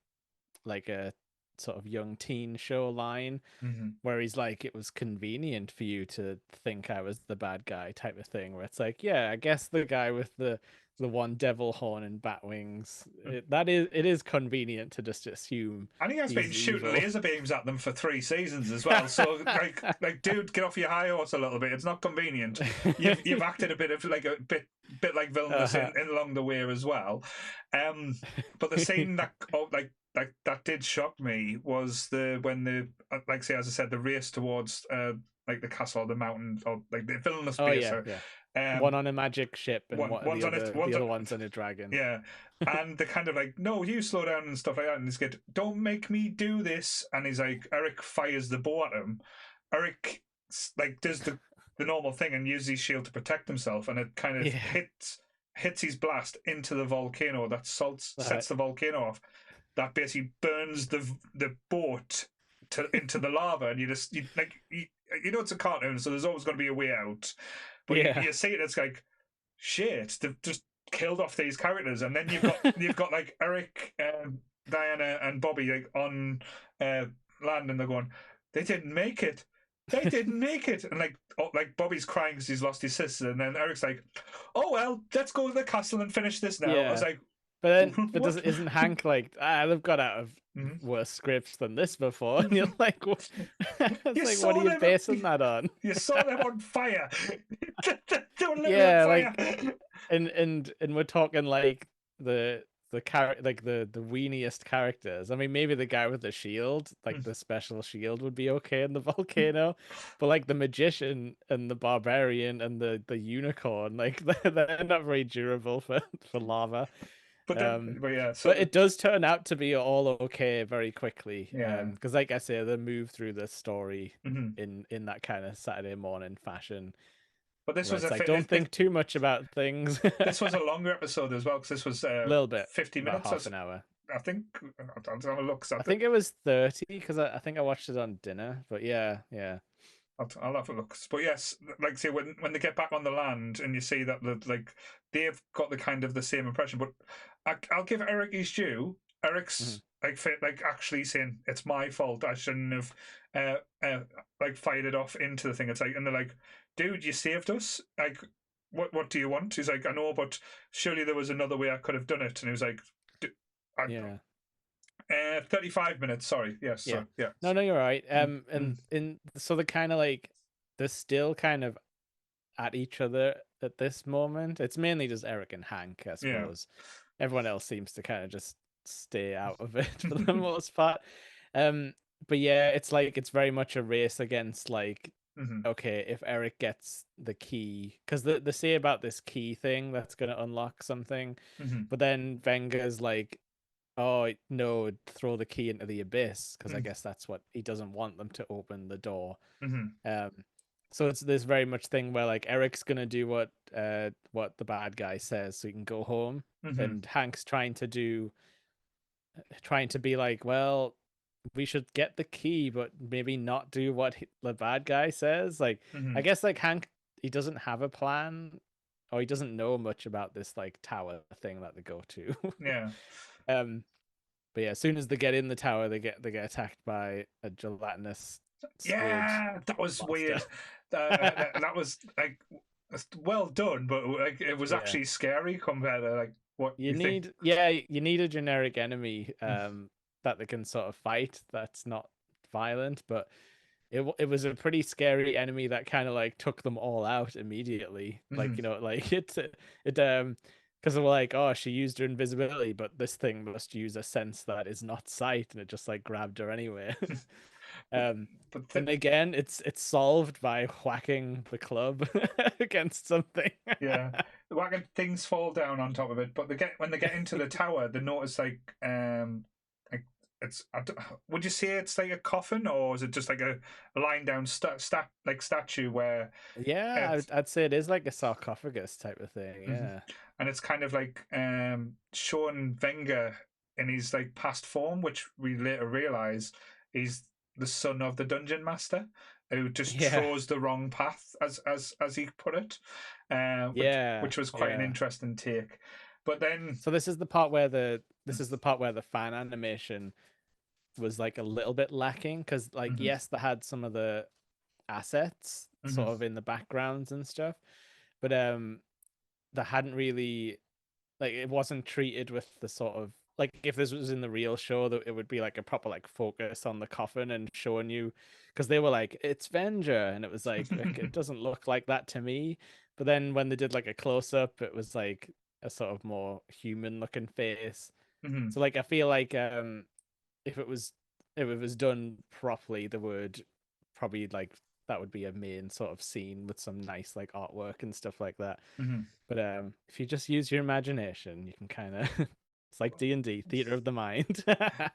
like a sort of young teen show line mm. where he's like, it was convenient for you to think I was the bad guy type of thing, where it's like, yeah, I guess the guy with the one devil horn and bat wings, it is convenient to just assume And he has been he's shooting evil. laser beams at them for 3 seasons as well. So, dude, get off your high horse a little bit. It's not convenient. You've acted a bit like villainous in along the way as well. But the scene that did shock me was when as I said, the race towards like the castle or the mountain or like the villainous base. Yeah. Um, One on a magic ship and one's on it. the other one's on a dragon. Yeah. And they're kind of like, no, you slow down and stuff like that. And he's like, don't make me do this. And he's like, Eric fires the bow at him. Eric like does the normal thing and uses his shield to protect himself, and it kind of hits his blast into the volcano that sets the volcano off. That basically burns the boat into the lava, and you know it's a cartoon, so there's always going to be a way out. But you see it, it's like, shit, they've just killed off these characters, and then you've got like Eric, Diana, and Bobby like on land, and they're going, they didn't make it. They didn't make it, and like Bobby's crying because he's lost his sister, and then Eric's like, "Oh well, let's go to the castle and finish this now." I was like, but then isn't Hank like, they've got out of worse scripts than this before? And you're like, what? It's like, what are you basing that on? You saw them on fire. And we're talking like the weeniest characters. I mean, maybe the guy with the shield, like the special shield, would be okay in the volcano, but like the magician and the barbarian and the unicorn, like they're not very durable for lava. But it does turn out to be all okay very quickly. Because like I say, they move through the story in that kind of Saturday morning fashion. But this was don't think too much about things. This was a longer episode as well, because this was a little bit, 50 minutes, half an hour. I think. I'll have a look. I think it was 30 because I think I watched it on dinner. But yeah. I'll have a look. But yes, like say when they get back on the land and you see that they've got the kind of the same impression. But I'll give Eric his due. Eric's like actually saying it's my fault. I shouldn't have like fired it off into the thing. It's like, and they're like, dude, you saved us. Like, what do you want? He's like, I know, but surely there was another way I could have done it. And he was like, 35 minutes. Sorry. Yes. Yeah. So, yeah. No, you're right. And so they're kind of like, they're still kind of at each other at this moment. It's mainly just Eric and Hank, I suppose. Yeah. Everyone else seems to kind of just stay out of it for the most part. But yeah, it's like, it's very much a race against like, okay, if Eric gets the key, because they say about this key thing that's going to unlock something, but then Venga's like, oh no, throw the key into the abyss, because I guess that's what he doesn't want them to open the door. So it's this very much thing where like Eric's gonna do what the bad guy says so he can go home, and Hank's trying to be like, well, we should get the key, but maybe not do what the bad guy says. Like, I guess like Hank, he doesn't have a plan, or he doesn't know much about this like tower thing that they go to. Yeah. But yeah, as soon as they get in the tower, they get attacked by a gelatinous squid. Yeah, that was weird. That was like well done, but like it was actually scary compared to like what you need. Think. Yeah, you need a generic enemy that they can sort of fight that's not violent, but it was a pretty scary enemy that kind of like took them all out immediately. Like, you know, like it because they were like, oh, she used her invisibility, but this thing must use a sense that is not sight, and it just like grabbed her anyway. And again, it's solved by whacking the club against something. Yeah, whacking things fall down on top of it. But when they get into the tower, they notice like would you say it's like a coffin, or is it just like a lying down statue where Yeah, it's I'd say it is like a sarcophagus type of thing. mhm. Yeah. And it's kind of like showing Wenger in his like past form, which we later realize he's the son of the dungeon master who just Yeah. chose the wrong path, as he put it, Yeah. which was quite an Yeah. interesting take. But then, So this is the part where the fan animation was like a little bit lacking because like mhm, yes, they had some of the assets mhm, sort of in the backgrounds and stuff, but they hadn't really like it wasn't treated with the sort of like if this was in the real show that it would be like a proper like focus on the coffin and showing you because they were like it's Venger and it was like it doesn't look like that to me, but then when they did like a close up it was like a sort of more human looking face. mhm, So like I feel like if it was if it was done properly they would probably like that would be a main sort of scene with some nice like artwork and stuff like that. mhm. But if you just use your imagination, you can kind of it's like D&D, theater of the mind.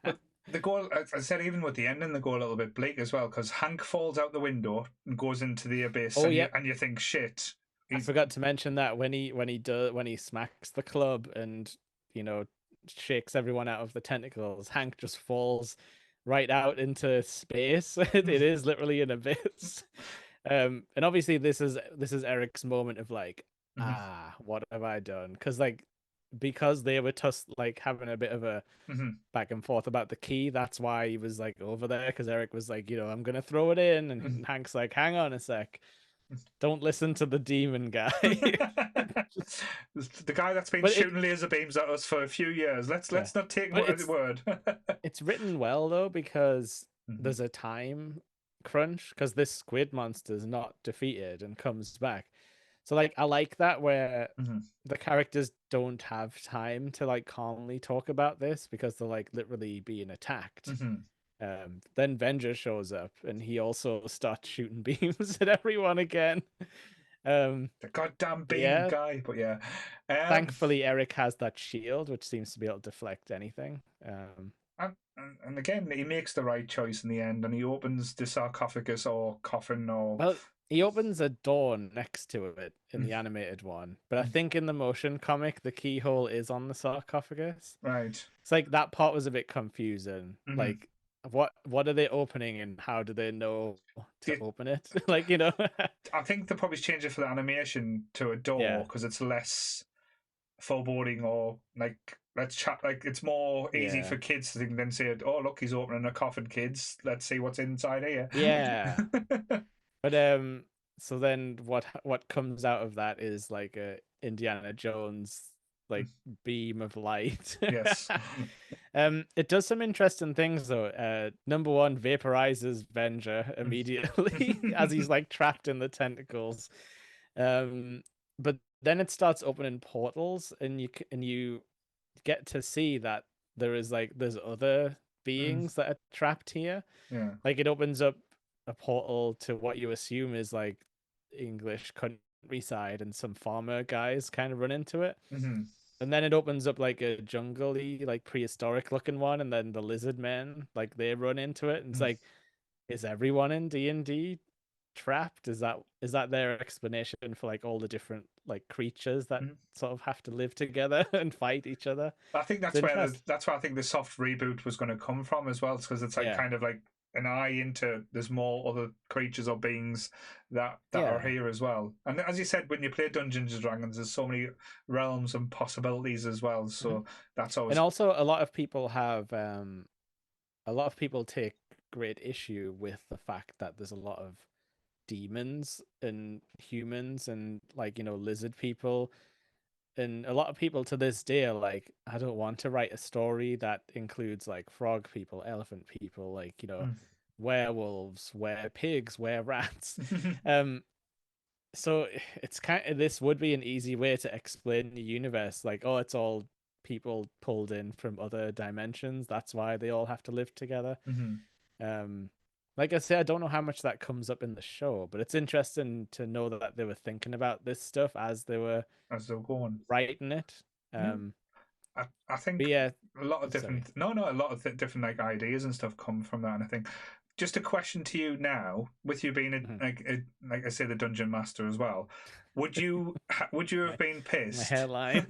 But the goal, as I said, even with the ending, the go a little bit bleak as well because Hank falls out the window and goes into the abyss, Oh and you yep, think, shit, I he's forgot to mention that when he smacks the club and you know shakes everyone out of the tentacles, Hank just falls right out into space. It is literally an abyss. And obviously this is Eric's moment of like, Mhm, what have I done? Because they were just like having a bit of a mhm. back and forth about the key. That's why he was like over there because Eric was like, I'm gonna throw it in, and Hank's like, hang on a sec, don't listen to the demon guy. The guy that's been But it, shooting laser beams at us for a few years. Let's yeah, not take him but at his word. it's written well though because Mhm, there's a time crunch because this squid monster is not defeated and comes back. So like I like that where mhm, the characters don't have time to like calmly talk about this because they're like literally being attacked. mhm. Then Venger shows up and he also starts shooting beams at everyone again. The goddamn But beam yeah, guy. But yeah, um, thankfully Eric has that shield which seems to be able to deflect anything. and again, he makes the right choice in the end, and he opens the sarcophagus or coffin or Well, he opens a door next to it in mm, the animated one, but I mm, think in the motion comic the keyhole is on the sarcophagus. right. It's like that part was a bit confusing. Mhm. Like what are they opening and how do they know to The, open it? Like. I think they probably changed it for the animation to a door Yeah. because it's less foreboding or like let's chat. Like it's more easy Yeah. for kids to think than say, "Oh, look, he's opening a coffin, kids. Let's see what's inside here." Yeah. But so then what comes out of that is like a Indiana Jones like beam of light. Yes. It does some interesting things though. Number one, vaporizes Venger immediately as he's like trapped in the tentacles. Um, but then it starts opening portals, and you get to see that there's other Mm, beings that are trapped here. yeah. Like it opens up a portal to what you assume is like English countryside, and some farmer guys kind of run into it. Hmm. And then it opens up like a jungly, like prehistoric looking one, and then the lizard men, like they run into it, and it's like, is everyone in D&D trapped? Is that their explanation for like all the different like creatures that sort of have to live together and fight each other? I think It's that's interesting. where I think the soft reboot was going to come from as well, because it's like Yeah. kind of like an eye into there's more other creatures or beings that are Yeah. here as well. And as you said, when you play Dungeons and Dragons, there's so many realms and possibilities as well. Mhm. So that's And always also a lot of people take great issue with the fact that there's a lot of demons and humans and like lizard people, and a lot of people to this day are like, I don't want to write a story that includes like frog people, elephant people, like werewolves, were pigs, were rats. um so it's kind of, this would be an easy way to explain the universe, like, oh, it's all people pulled in from other dimensions, that's why they all have to live together. Mhm. um, like I say, I don't know how much that comes up in the show, but it's interesting to know that they were thinking about this stuff as they were As they're going. writing it. Yeah. Um, I But think yeah, a lot of sorry. different a lot of different like ideas and stuff come from that, and I think just a question to you now, with you being Mhm. like I say, the dungeon master as well, would you have my been my pissed? hairline.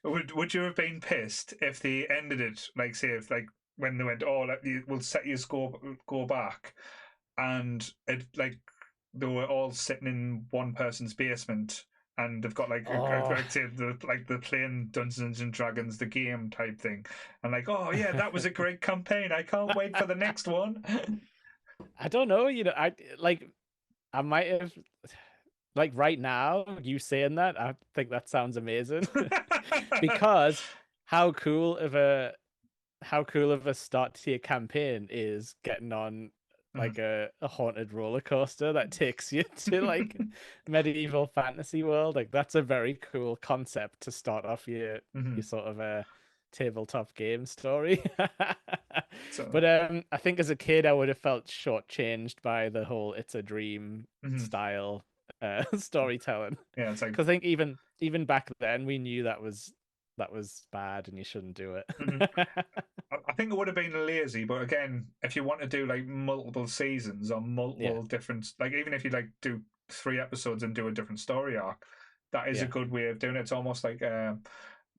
Would you have been pissed if they ended it like, say, if like when they went, oh, we'll set your score, go back, and it like they were all sitting in one person's basement, and they've got Oh, like say the playing Dungeons and Dragons the game type thing, and like, oh yeah, that was a great campaign. I can't wait for the next one. I don't know. I might have like right now. You saying that, I think that sounds amazing because how cool of a how cool of a start to your campaign is getting on like a haunted roller coaster that takes you to like medieval fantasy world. Like that's a very cool concept to start off your Mhm. sort of a tabletop game story. So, But I think as a kid I would have felt shortchanged by the whole it's a dream mhm. style storytelling. Yeah, it's like, Because I think even back then we knew that was bad and you shouldn't do it. mhm. I think it would have been lazy, but again, if you want to do like multiple seasons or Yeah, multiple different, like even if you like do 3 episodes and do a different story arc, that is a yeah, good way of doing it. It's almost like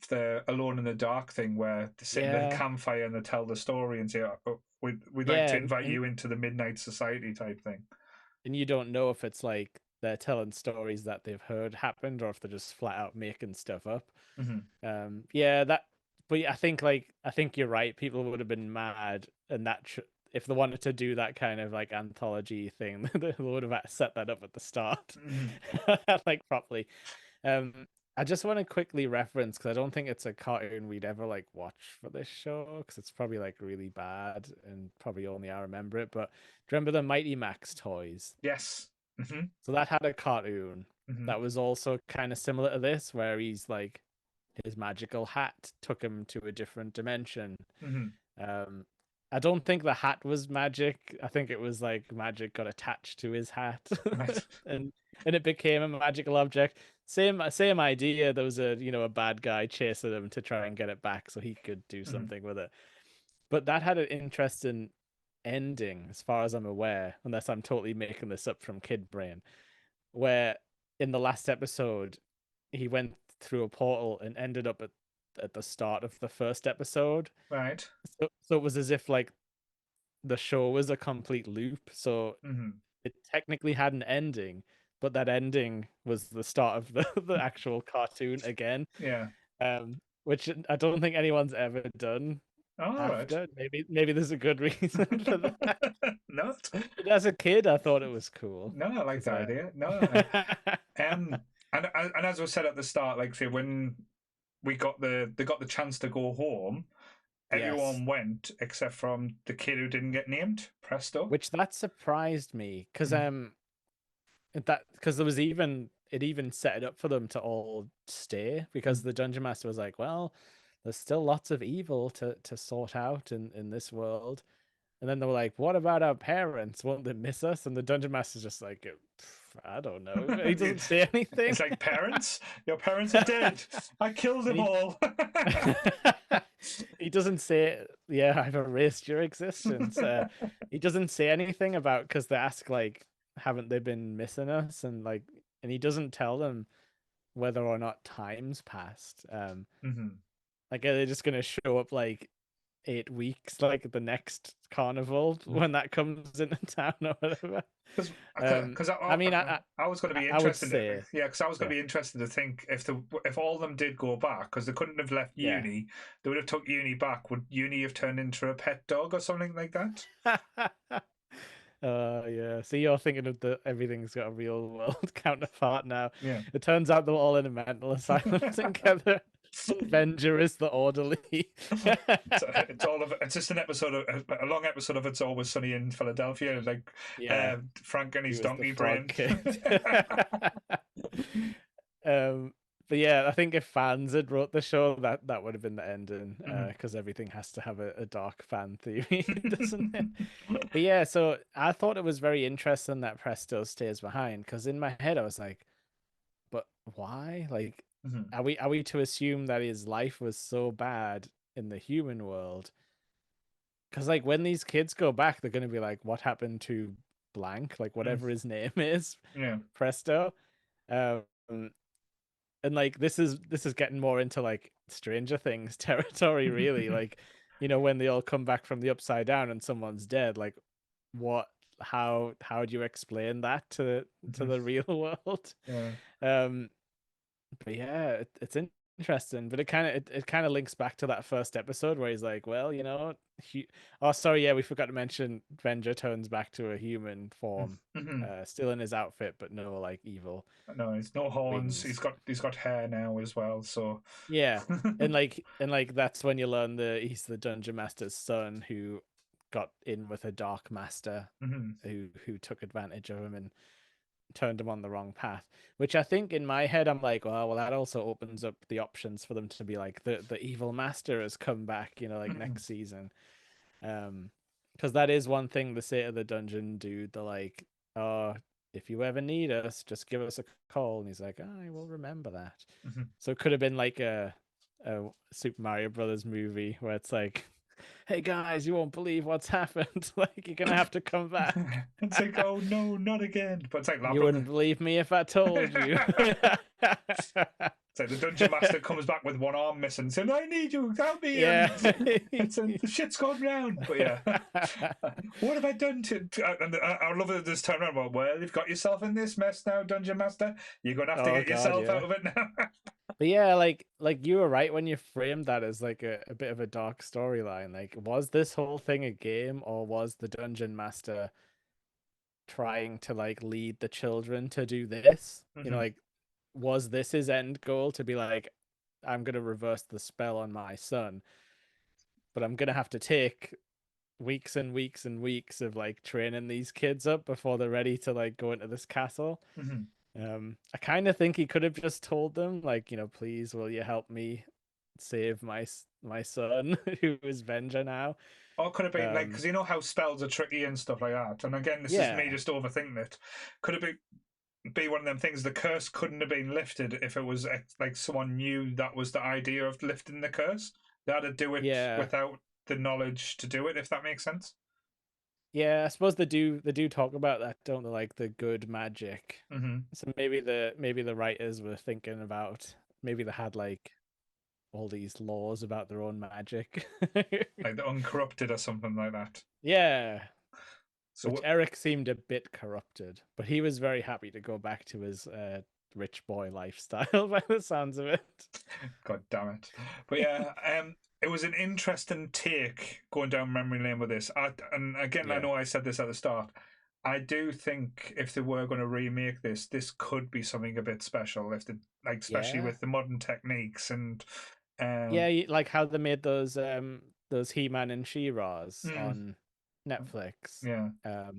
the Alone in the Dark thing, where they sit in the yeah, campfire and they tell the story and say, oh, we'd like to yeah, invite you into the Midnight Society type thing. and you don't know if it's like they're telling stories that they've heard happened or if they're just flat out making stuff up. Hmm. Yeah, but yeah, I think you're right. People would have been mad, and if they wanted to do that kind of like anthology thing, they would have set that up at the start, Hmm. like properly. Um, I just want to quickly reference because I don't think it's a cartoon we'd ever like watch for this show because it's probably like really bad and probably only I remember it. But do you remember the Mighty Max toys? Yes. Hmm. So that had a cartoon Hmm. that was also kind of similar to this, where he's like his magical hat took him to a different dimension. Hmm. Um, I don't think the hat was magic. I think it was like magic got attached to his hat, Right. and it became a magical object. Same idea. There was a bad guy chasing him to try and get it back so he could do Hmm. something with it. But that had an interesting ending, as far as I'm aware, unless I'm totally making this up from kid brain, where in the last episode he went through a portal and ended up at the start of the first episode. Right. So it was as if like the show was a complete loop. So Hmm. it technically had an ending, but that ending was the start of the actual cartoon again. Yeah. Which I don't think anyone's ever done All right. after. Maybe there's a good reason for that. No. But as a kid, I thought it was cool No, I like because the idea. No, and as we said at the start, like say when they got the chance to go home, yes, everyone went except from the kid who didn't get named, Presto. which that surprised me because Mm, there was even set it up for them to all stay because mm, the dungeon master was like, well, there's still lots of evil to sort out in this world. And then they were like, what about our parents? Won't they miss us? And the dungeon master's just like, I don't know. He doesn't say anything. it's like, parents, your parents are dead. I killed them he, all. he doesn't say, yeah, I've erased your existence. He doesn't say anything about because they ask like, haven't they been missing us? And he doesn't tell them whether or not time's passed. Mhm. Like are they just gonna show up like 8 weeks, like the next carnival when that comes into town or whatever? Because I mean, I was going to be I would interested. say, Yeah, because I was going yeah, to be interested to think if all of them did go back, because they couldn't have left yeah. uni, they would have took uni back. Would uni have turned into a pet dog or something like that? Yeah. So you're thinking of the everything's got a real world counterpart now. Yeah. It turns out they're all in a mental asylum together. Venger is the orderly. It's all of it's just an episode of a long episode of It's Always Sunny in Philadelphia, like Yeah, Frank and he his was the donkey frog brain. kid. Um, but yeah, I think if fans had wrote the show, that would have been the ending, Mhm. because everything has to have a dark fan theory, doesn't it? But yeah, so I thought it was very interesting that Presto stays behind, because in my head I was like, but why? Like, Mhm. Are we to assume that his life was so bad in the human world? Because like when these kids go back, they're gonna be like, what happened to blank? Like Mm. whatever his name is, Yeah. Presto. Um, and like this is getting more into like Stranger Things territory, really. Like, when they all come back from the upside down and someone's dead, like what how do you explain that to Mhm. the real world? Yeah. Um, but yeah, it's interesting, but it kind of links back to that first episode where he's like, well, oh, sorry, yeah, we forgot to mention Venger turns back to a human form, Mhm. still in his outfit, but no like evil No, he's no horns. wings. He's got hair now as well. So. Yeah, and like that's when you learn he's the dungeon master's son who got in with a dark master Mhm. who took advantage of him and turned him on the wrong path. Which I think in my head I'm like, well, that also opens up the options for them to be like the evil master has come back, like Mhm. next season. Because that is one thing the say to the dungeon dude. They're like, oh, if you ever need us, just give us a call. And he's like, I will remember that. Mhm. So it could have been like a Super Mario Brothers movie where it's like, hey guys, you won't believe what's happened. Like you're gonna have to come back. It's like, oh no, not again. But it's like You wouldn't believe me if I told you. It's like the dungeon master comes back with one arm missing, saying, "I need you, help me!" Yeah. And it's the shit's gone round. But yeah, what have I done And I love it this time around. Well, you've got yourself in this mess now, dungeon master. You're gonna have to Oh get God, yourself yeah. out of it now. But yeah, like you were right when you framed that as like a bit of a dark storyline. Like, was this whole thing a game, or was the dungeon master trying to like lead the children to do this? Mhm. Like, was this his end goal to be like, I'm gonna reverse the spell on my son, but I'm gonna have to take weeks and weeks and weeks of like training these kids up before they're ready to like go into this castle. Mhm. I kind of think he could have just told them, like, please, will you help me save my son, who is Venger now? Or could it be like, Um, because you know how spells are tricky and stuff like that. And again, this is me yeah, just overthinking it. Could it be one of them things? The curse couldn't have been lifted if it was like someone knew that was the idea of lifting the curse. They had to do it yeah, without the knowledge to do it. If that makes sense. yeah. I suppose they do talk about that, don't they? Like the good magic. Mm-hmm. So maybe the writers were thinking about, maybe they had like all these laws about their own magic. Like the uncorrupted or something like that. Yeah, which So Eric seemed a bit corrupted, but he was very happy to go back to his rich boy lifestyle by the sounds of it. God damn it. But yeah, it was an interesting take going down memory lane with this. And again, I Yeah. know I said this at the start. I do think if they were going to remake this could be something a bit special. If they, like, especially Yeah. with the modern techniques and Yeah, like how they made those He-Man and She-Ra's mm, on Netflix. yeah.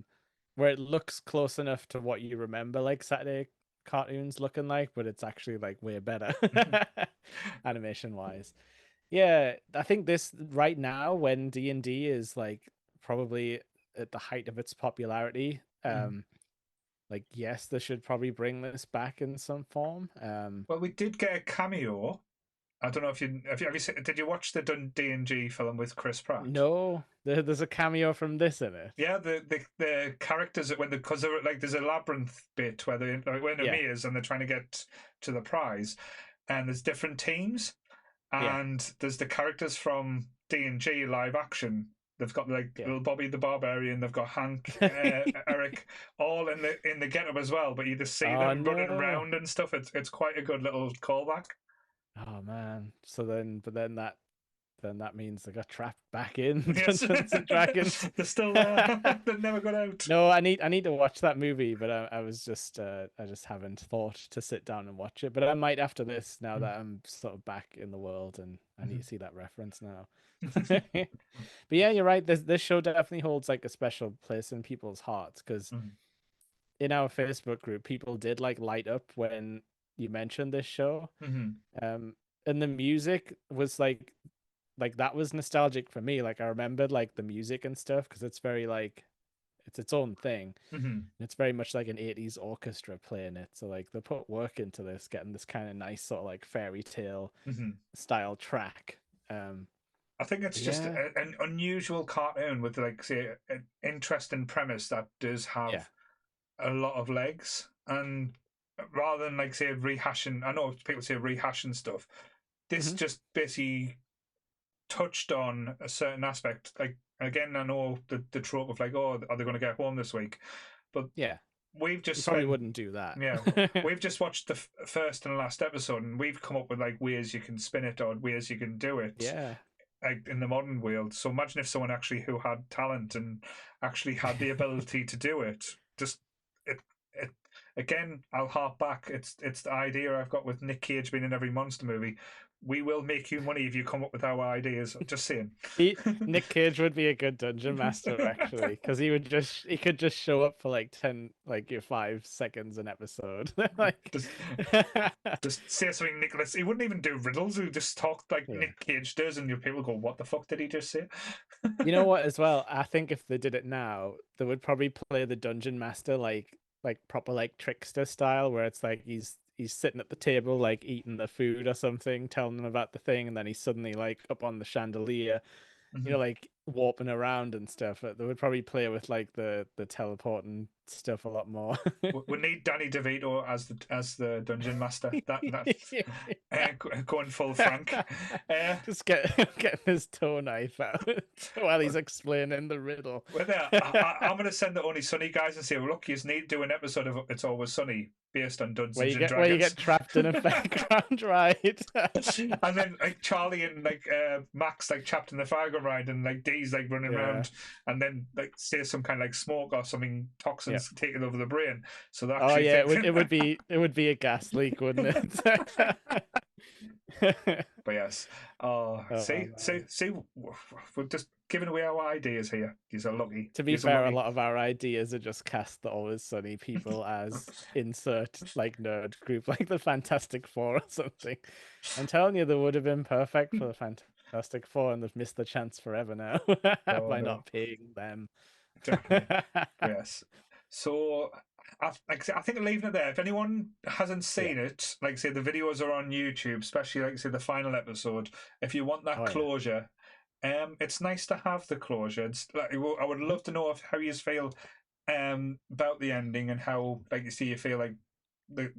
Where it looks close enough to what you remember like Saturday cartoons looking like, but it's actually like way better animation wise. Yeah, I think this right now when D&D is like probably at the height of its popularity, like yes, they should probably bring this back in some form. Well, we did get a cameo. I don't know if did you watch the D&G film with Chris Pratt? No, there's a cameo from this in it. Yeah, the characters when because like there's a labyrinth bit where they like when Yeah, Amiya's and they're trying to get to the prize, and there's different teams, yeah, and there's the characters from D&G live action. They've got like yeah. little Bobby the Barbarian. They've got Hank, Eric, all in the getup as well. But you just see Oh them running no. around and stuff. It's quite a good little callback. Oh man. So then that means they got trapped back in Yes, Dungeons and Dragons. they're still there. They've never got out. No, I need to watch that movie, but I just haven't thought to sit down and watch it. But I might after this, now that I'm sort of back in the world and I need to see that reference now. But yeah, you're right. This show definitely holds like a special place in people's hearts because in our Facebook group, people did like light up when you mentioned this show. Mhm. Um, and the music was like that was nostalgic for me. Like I remembered like the music and stuff because it's very like it's its own thing. Hmm. It's very much like an 80s orchestra playing it. So like they put work into this, getting this kind of nice sort of like fairy tale Hmm. style track. I think it's just Yeah. an unusual cartoon with, like, say, an interesting premise that does Yeah. have a lot of legs. And rather than, like, say, rehashing, I know people say rehashing stuff. This Hmm. just basically touched on a certain aspect. Like, again, I know the trope of, like, oh, are they going to get home this week? But Yeah. we've You just probably spent, wouldn't do that. yeah, we've just watched the first and last episode, and we've come up with, like, ways you can spin it or ways you can do it, Yeah. like, in the modern world. So imagine if someone actually who had talent and actually had the ability to do it. Just it again. I'll harp back. It's the idea I've got with Nick Cage being in every monster movie. We will make you money if you come up with our ideas. Just saying. Nick Cage would be a good dungeon master actually, because he could just show up for like 10, like your 5 seconds an episode. Like just just say something, Nicholas. He wouldn't even do riddles. He would just talk like yeah. Nick Cage does, and your people go, "What the fuck did he just say?" You know what as well? I think if they did it now, they would probably play the dungeon master like proper like trickster style, where it's like he's sitting at the table like eating the food or something, telling them about the thing, and then he's suddenly like up on the chandelier, Mhm. like warping around and stuff. They would probably play with like the teleporting stuff a lot more. We need Danny DeVito as the dungeon master. That going full Frank. Uh, Just getting his toe knife out while he's explaining the riddle. well, there, I'm going to send the Only Sunny guys and say, well, look, you need to do an episode of It's Always Sunny based on Dungeons and Where you Dragons. get trapped in a background ride. And then, like, Charlie and, like, Max, like, trapped in the fairground ride, and, like, Dee's, like, running Yeah. around, and then, like, say some kind of, like, smoke or something, Yeah. toxins taking over the brain. So they Oh actually yeah, think. it would be a gas leak, wouldn't it? But yes, Oh man. see, we're just giving away our ideas here. These are lucky. To be These are fair, a lucky. lot of our ideas are just cast the Always Sunny people as insert like nerd group, like the Fantastic Four or something. I'm telling you, they would have been perfect for the Fantastic Four, and they've missed the chance forever now No, by no, not paying them. definitely. Yes. So, like I say, I think leaving it there. If anyone hasn't Yeah. seen it, like, say, the videos are on YouTube, especially, like, say, the final episode. If you want that Oh yeah. closure, it's nice to have the closure. It's like, I would Mhm. love to know how you feel about the ending, and how, like, you feel like the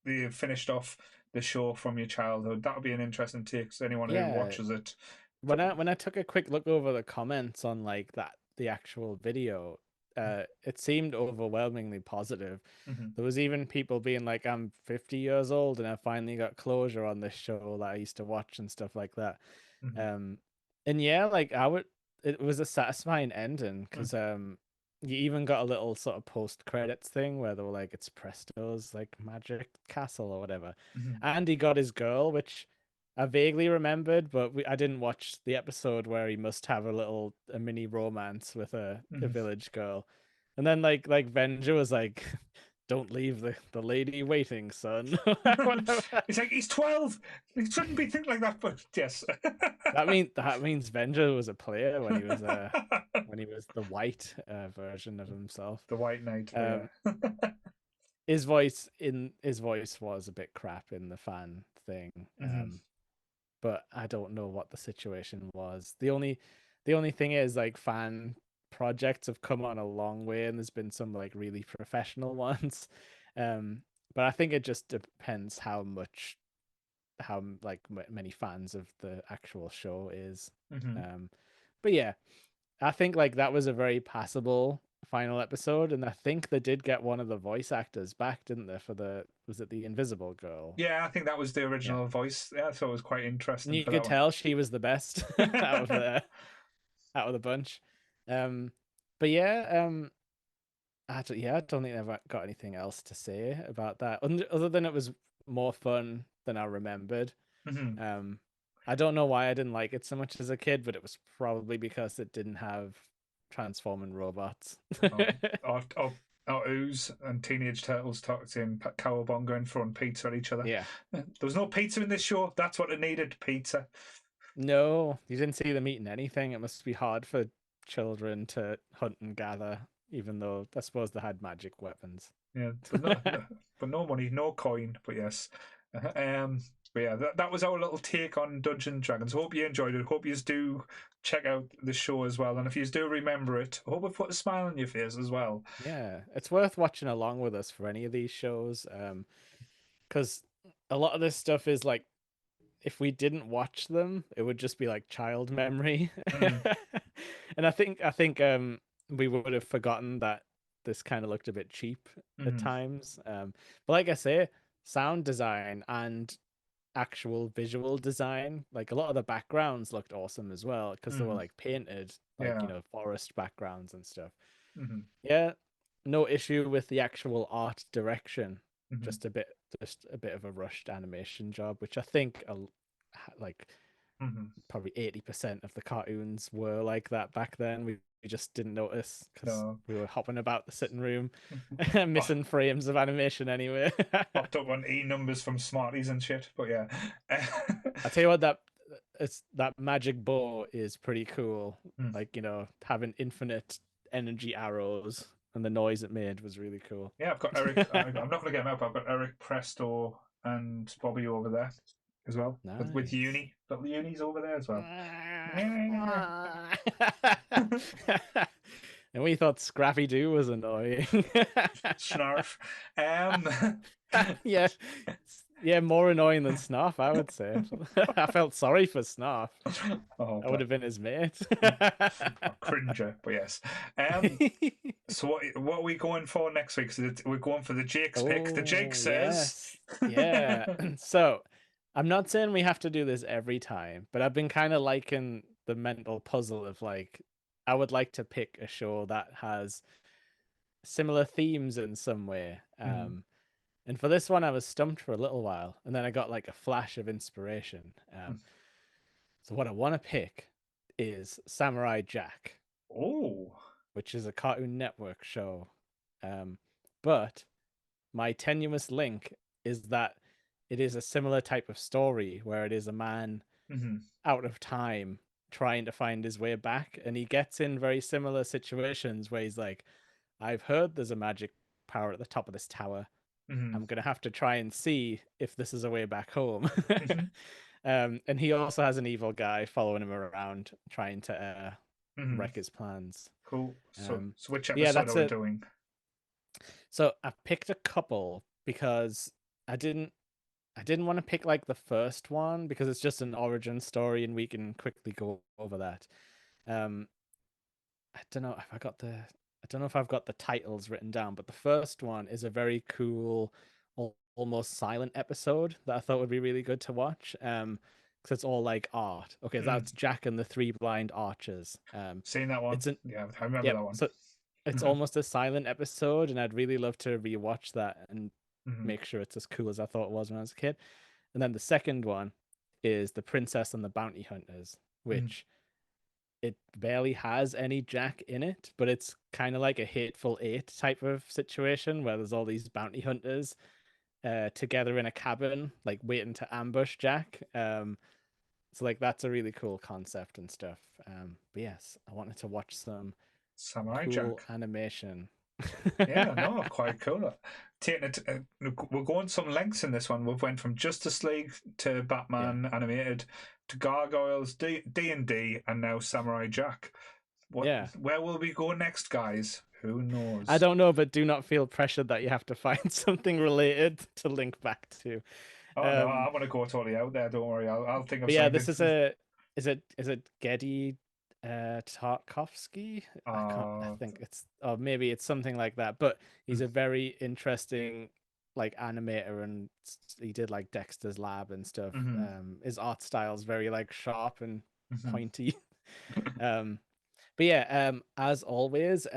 they finished off the show from your childhood. That would be an interesting take to anyone who Yeah. watches it. When I took a quick look over the comments on like the actual video, it seemed overwhelmingly positive. Mm-hmm. There was even people being like, "I'm 50 years old and I finally got closure on this show that I used to watch and stuff like that." Mm-hmm. Um, and yeah, like it was a satisfying ending because you even got a little sort of post credits thing where they were like, "It's Presto's like magic castle or whatever," Mm-hmm. and he got his girl, which I vaguely remembered, but I didn't watch the episode where he must have a mini romance with a Mm-hmm. village girl. And then like Venger was like, "Don't leave the lady waiting, son." Whatever. It's like, he's 12. He shouldn't be thinking like that. But yes. That means Venger was a player when he was the white version of himself. The White Knight. Yeah. Um, his voice was a bit crap in the fan thing. Mm-hmm. But I don't know what the situation was. The only thing is like fan projects have come on a long way, and there's been some like really professional ones. But I think it just depends how like many fans of the actual show is. Mm-hmm. But yeah, I think like that was a very passable final episode, and I think they did get one of the voice actors back, didn't they? For was it the Invisible Girl? Yeah, I think that was the Yeah. original voice. Yeah, so it was quite And interesting you for could that tell she was the best out of one. the bunch. Um, but yeah, I don't think I've got anything else to say about that, other than it was more fun than I remembered. Mm-hmm. Um, I don't know why I didn't like it so much as a kid, but it was probably because it didn't have transforming robots. Or Ooze and Teenage Turtles saying cowabunga and throwing pizza at each other. Yeah. There was no pizza in this show. That's what it needed, pizza. No, you didn't see them eating anything. It must be hard for children to hunt and gather, even though I suppose they had magic weapons. Yeah, but no money, no coin. But yes, um, but yeah, that was our little take on Dungeons and Dragons. Hope you enjoyed it. Hope you do check out the show as well. And if you do remember it, hope it put a smile on your face as well. Yeah, it's worth watching along with us for any of these shows, because a lot of this stuff is like, if we didn't watch them, it would just be like child memory. Mm, And I think we would have forgotten that this kind of looked a bit cheap at mm, times. But like I say, sound design and actual visual design, like a lot of the backgrounds looked awesome as well because they were mm, like painted, like, yeah. forest backgrounds and stuff. Mm, Yeah, no issue with the actual art direction. mm, Just a bit of a rushed animation job, which I think like mm. probably 80% of the cartoons were like that back then. We just didn't notice because No. we were hopping about the sitting room, Oh, missing frames of animation anyway. popped up on numbers from Smarties and shit. But yeah. I tell you what, that magic bow is pretty cool. Mm. Like, having infinite energy arrows and the noise it made was really cool. Yeah, I've got Eric. I'm not going to get him out, but I've got Eric, Presto, and Bobby over there as well. With Nice. Uni. Got Uni's over there as well. And we thought Scrappy Doo was annoying. Snarf. Yeah. Yeah, more annoying than Snarf, I would say. I felt sorry for Snarf. Oh, I would have been his mate. Cringer, but yes. So what are we going for next week? So we're going for the Jake's pick. The Jake says, yes. Yeah. So I'm not saying we have to do this every time, but I've been kind of liking the mental puzzle of like, I would like to pick a show that has similar themes in some way. And for this one, I was stumped for a little while, and then I got like a flash of inspiration. So what I want to pick is Samurai Jack, oh, which is a Cartoon Network show. But my tenuous link is that it is a similar type of story where it is a man out of time trying to find his way back, and he gets in very similar situations where he's like, I've heard there's a magic power at the top of this tower. I'm gonna have to try and see if this is a way back home. And he also has an evil guy following him around, trying to wreck his plans. Cool. So which Yeah, episode that's are we it. doing? So I picked a couple because I didn't want to pick like the first one because it's just an origin story and we can quickly go over that. I don't know if I've got the titles written down, but the first one is a very cool, almost silent episode that I thought would be really good to watch. Because it's all like art. Okay, that's Jack and the Three Blind Archers. Seen that one? Yeah, I remember that one. So it's almost a silent episode, and I'd really love to rewatch that and make sure it's as cool as I thought it was when I was a kid. And then the second one is The Princess and the Bounty Hunters, which it barely has any Jack in it, but it's kind of like a Hateful Eight type of situation where there's all these bounty hunters together in a cabin, like waiting to ambush Jack. So like that's a really cool concept and stuff. But yes, I wanted to watch some Samurai cool Jack animation. Yeah, no, quite cool. Taking it, we're going some lengths in this one. We've went from Justice League to Batman animated to Gargoyles, D&D, and now Samurai Jack. Where will we go next, guys? Who knows? I don't know, but do not feel pressured that you have to find something related to link back to. Oh no, I want to go totally out there. Don't worry, I'll think of something. Yeah, this is is it Geddy Tarkovsky? I think it's, or maybe it's something like that. But he's a very interesting like animator, and he did like Dexter's Lab and stuff. His art style is very like sharp and pointy. But yeah, as always,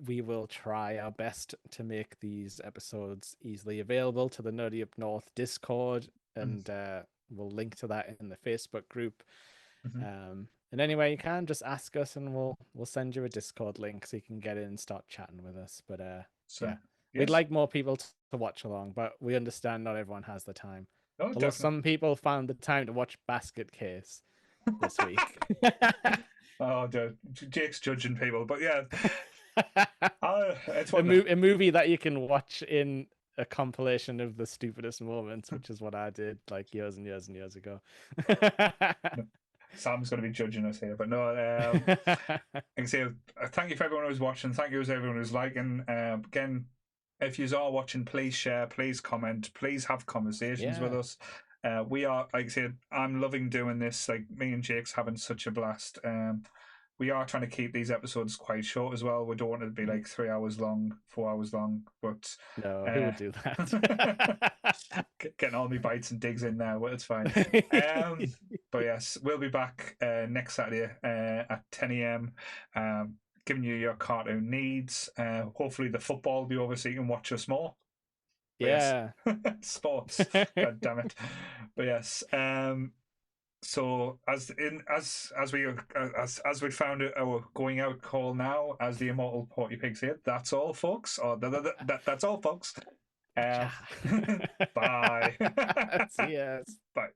we will try our best to make these episodes easily available to the Nerdy Up North Discord, and we'll link to that in the Facebook group. And anyway, you can just ask us, and we'll send you a Discord link so you can get in and start chatting with us. But we'd like more people to watch along, but we understand not everyone has the time. Although some people found the time to watch Basket Case this week. Oh, Jake's judging people, but yeah. It's a, one a movie that you can watch in a compilation of the stupidest moments, which is what I did like years and years and years ago. Sam's going to be judging us here, but no. I can say thank you for everyone who's watching. Thank you to everyone who's liking. Again, if you are watching, please share, please comment, please have conversations with us. We are, like I said, I'm loving doing this. Like me and Jake's having such a blast. We are trying to keep these episodes quite short as well. We don't want it to be like 3 hours long, 4 hours long. But no, who would do that? Getting all my bites and digs in now, but it's fine. But yes, we'll be back next Saturday at 10 a.m. Giving you your cartoon needs. Hopefully the football will be over so you can watch us more. Yeah. Yes. Sports. God damn it. But yes. So as we found our going out call now, as the immortal Porky Pig said, that's all, folks. Or that's all, folks. Bye. See ya. Bye.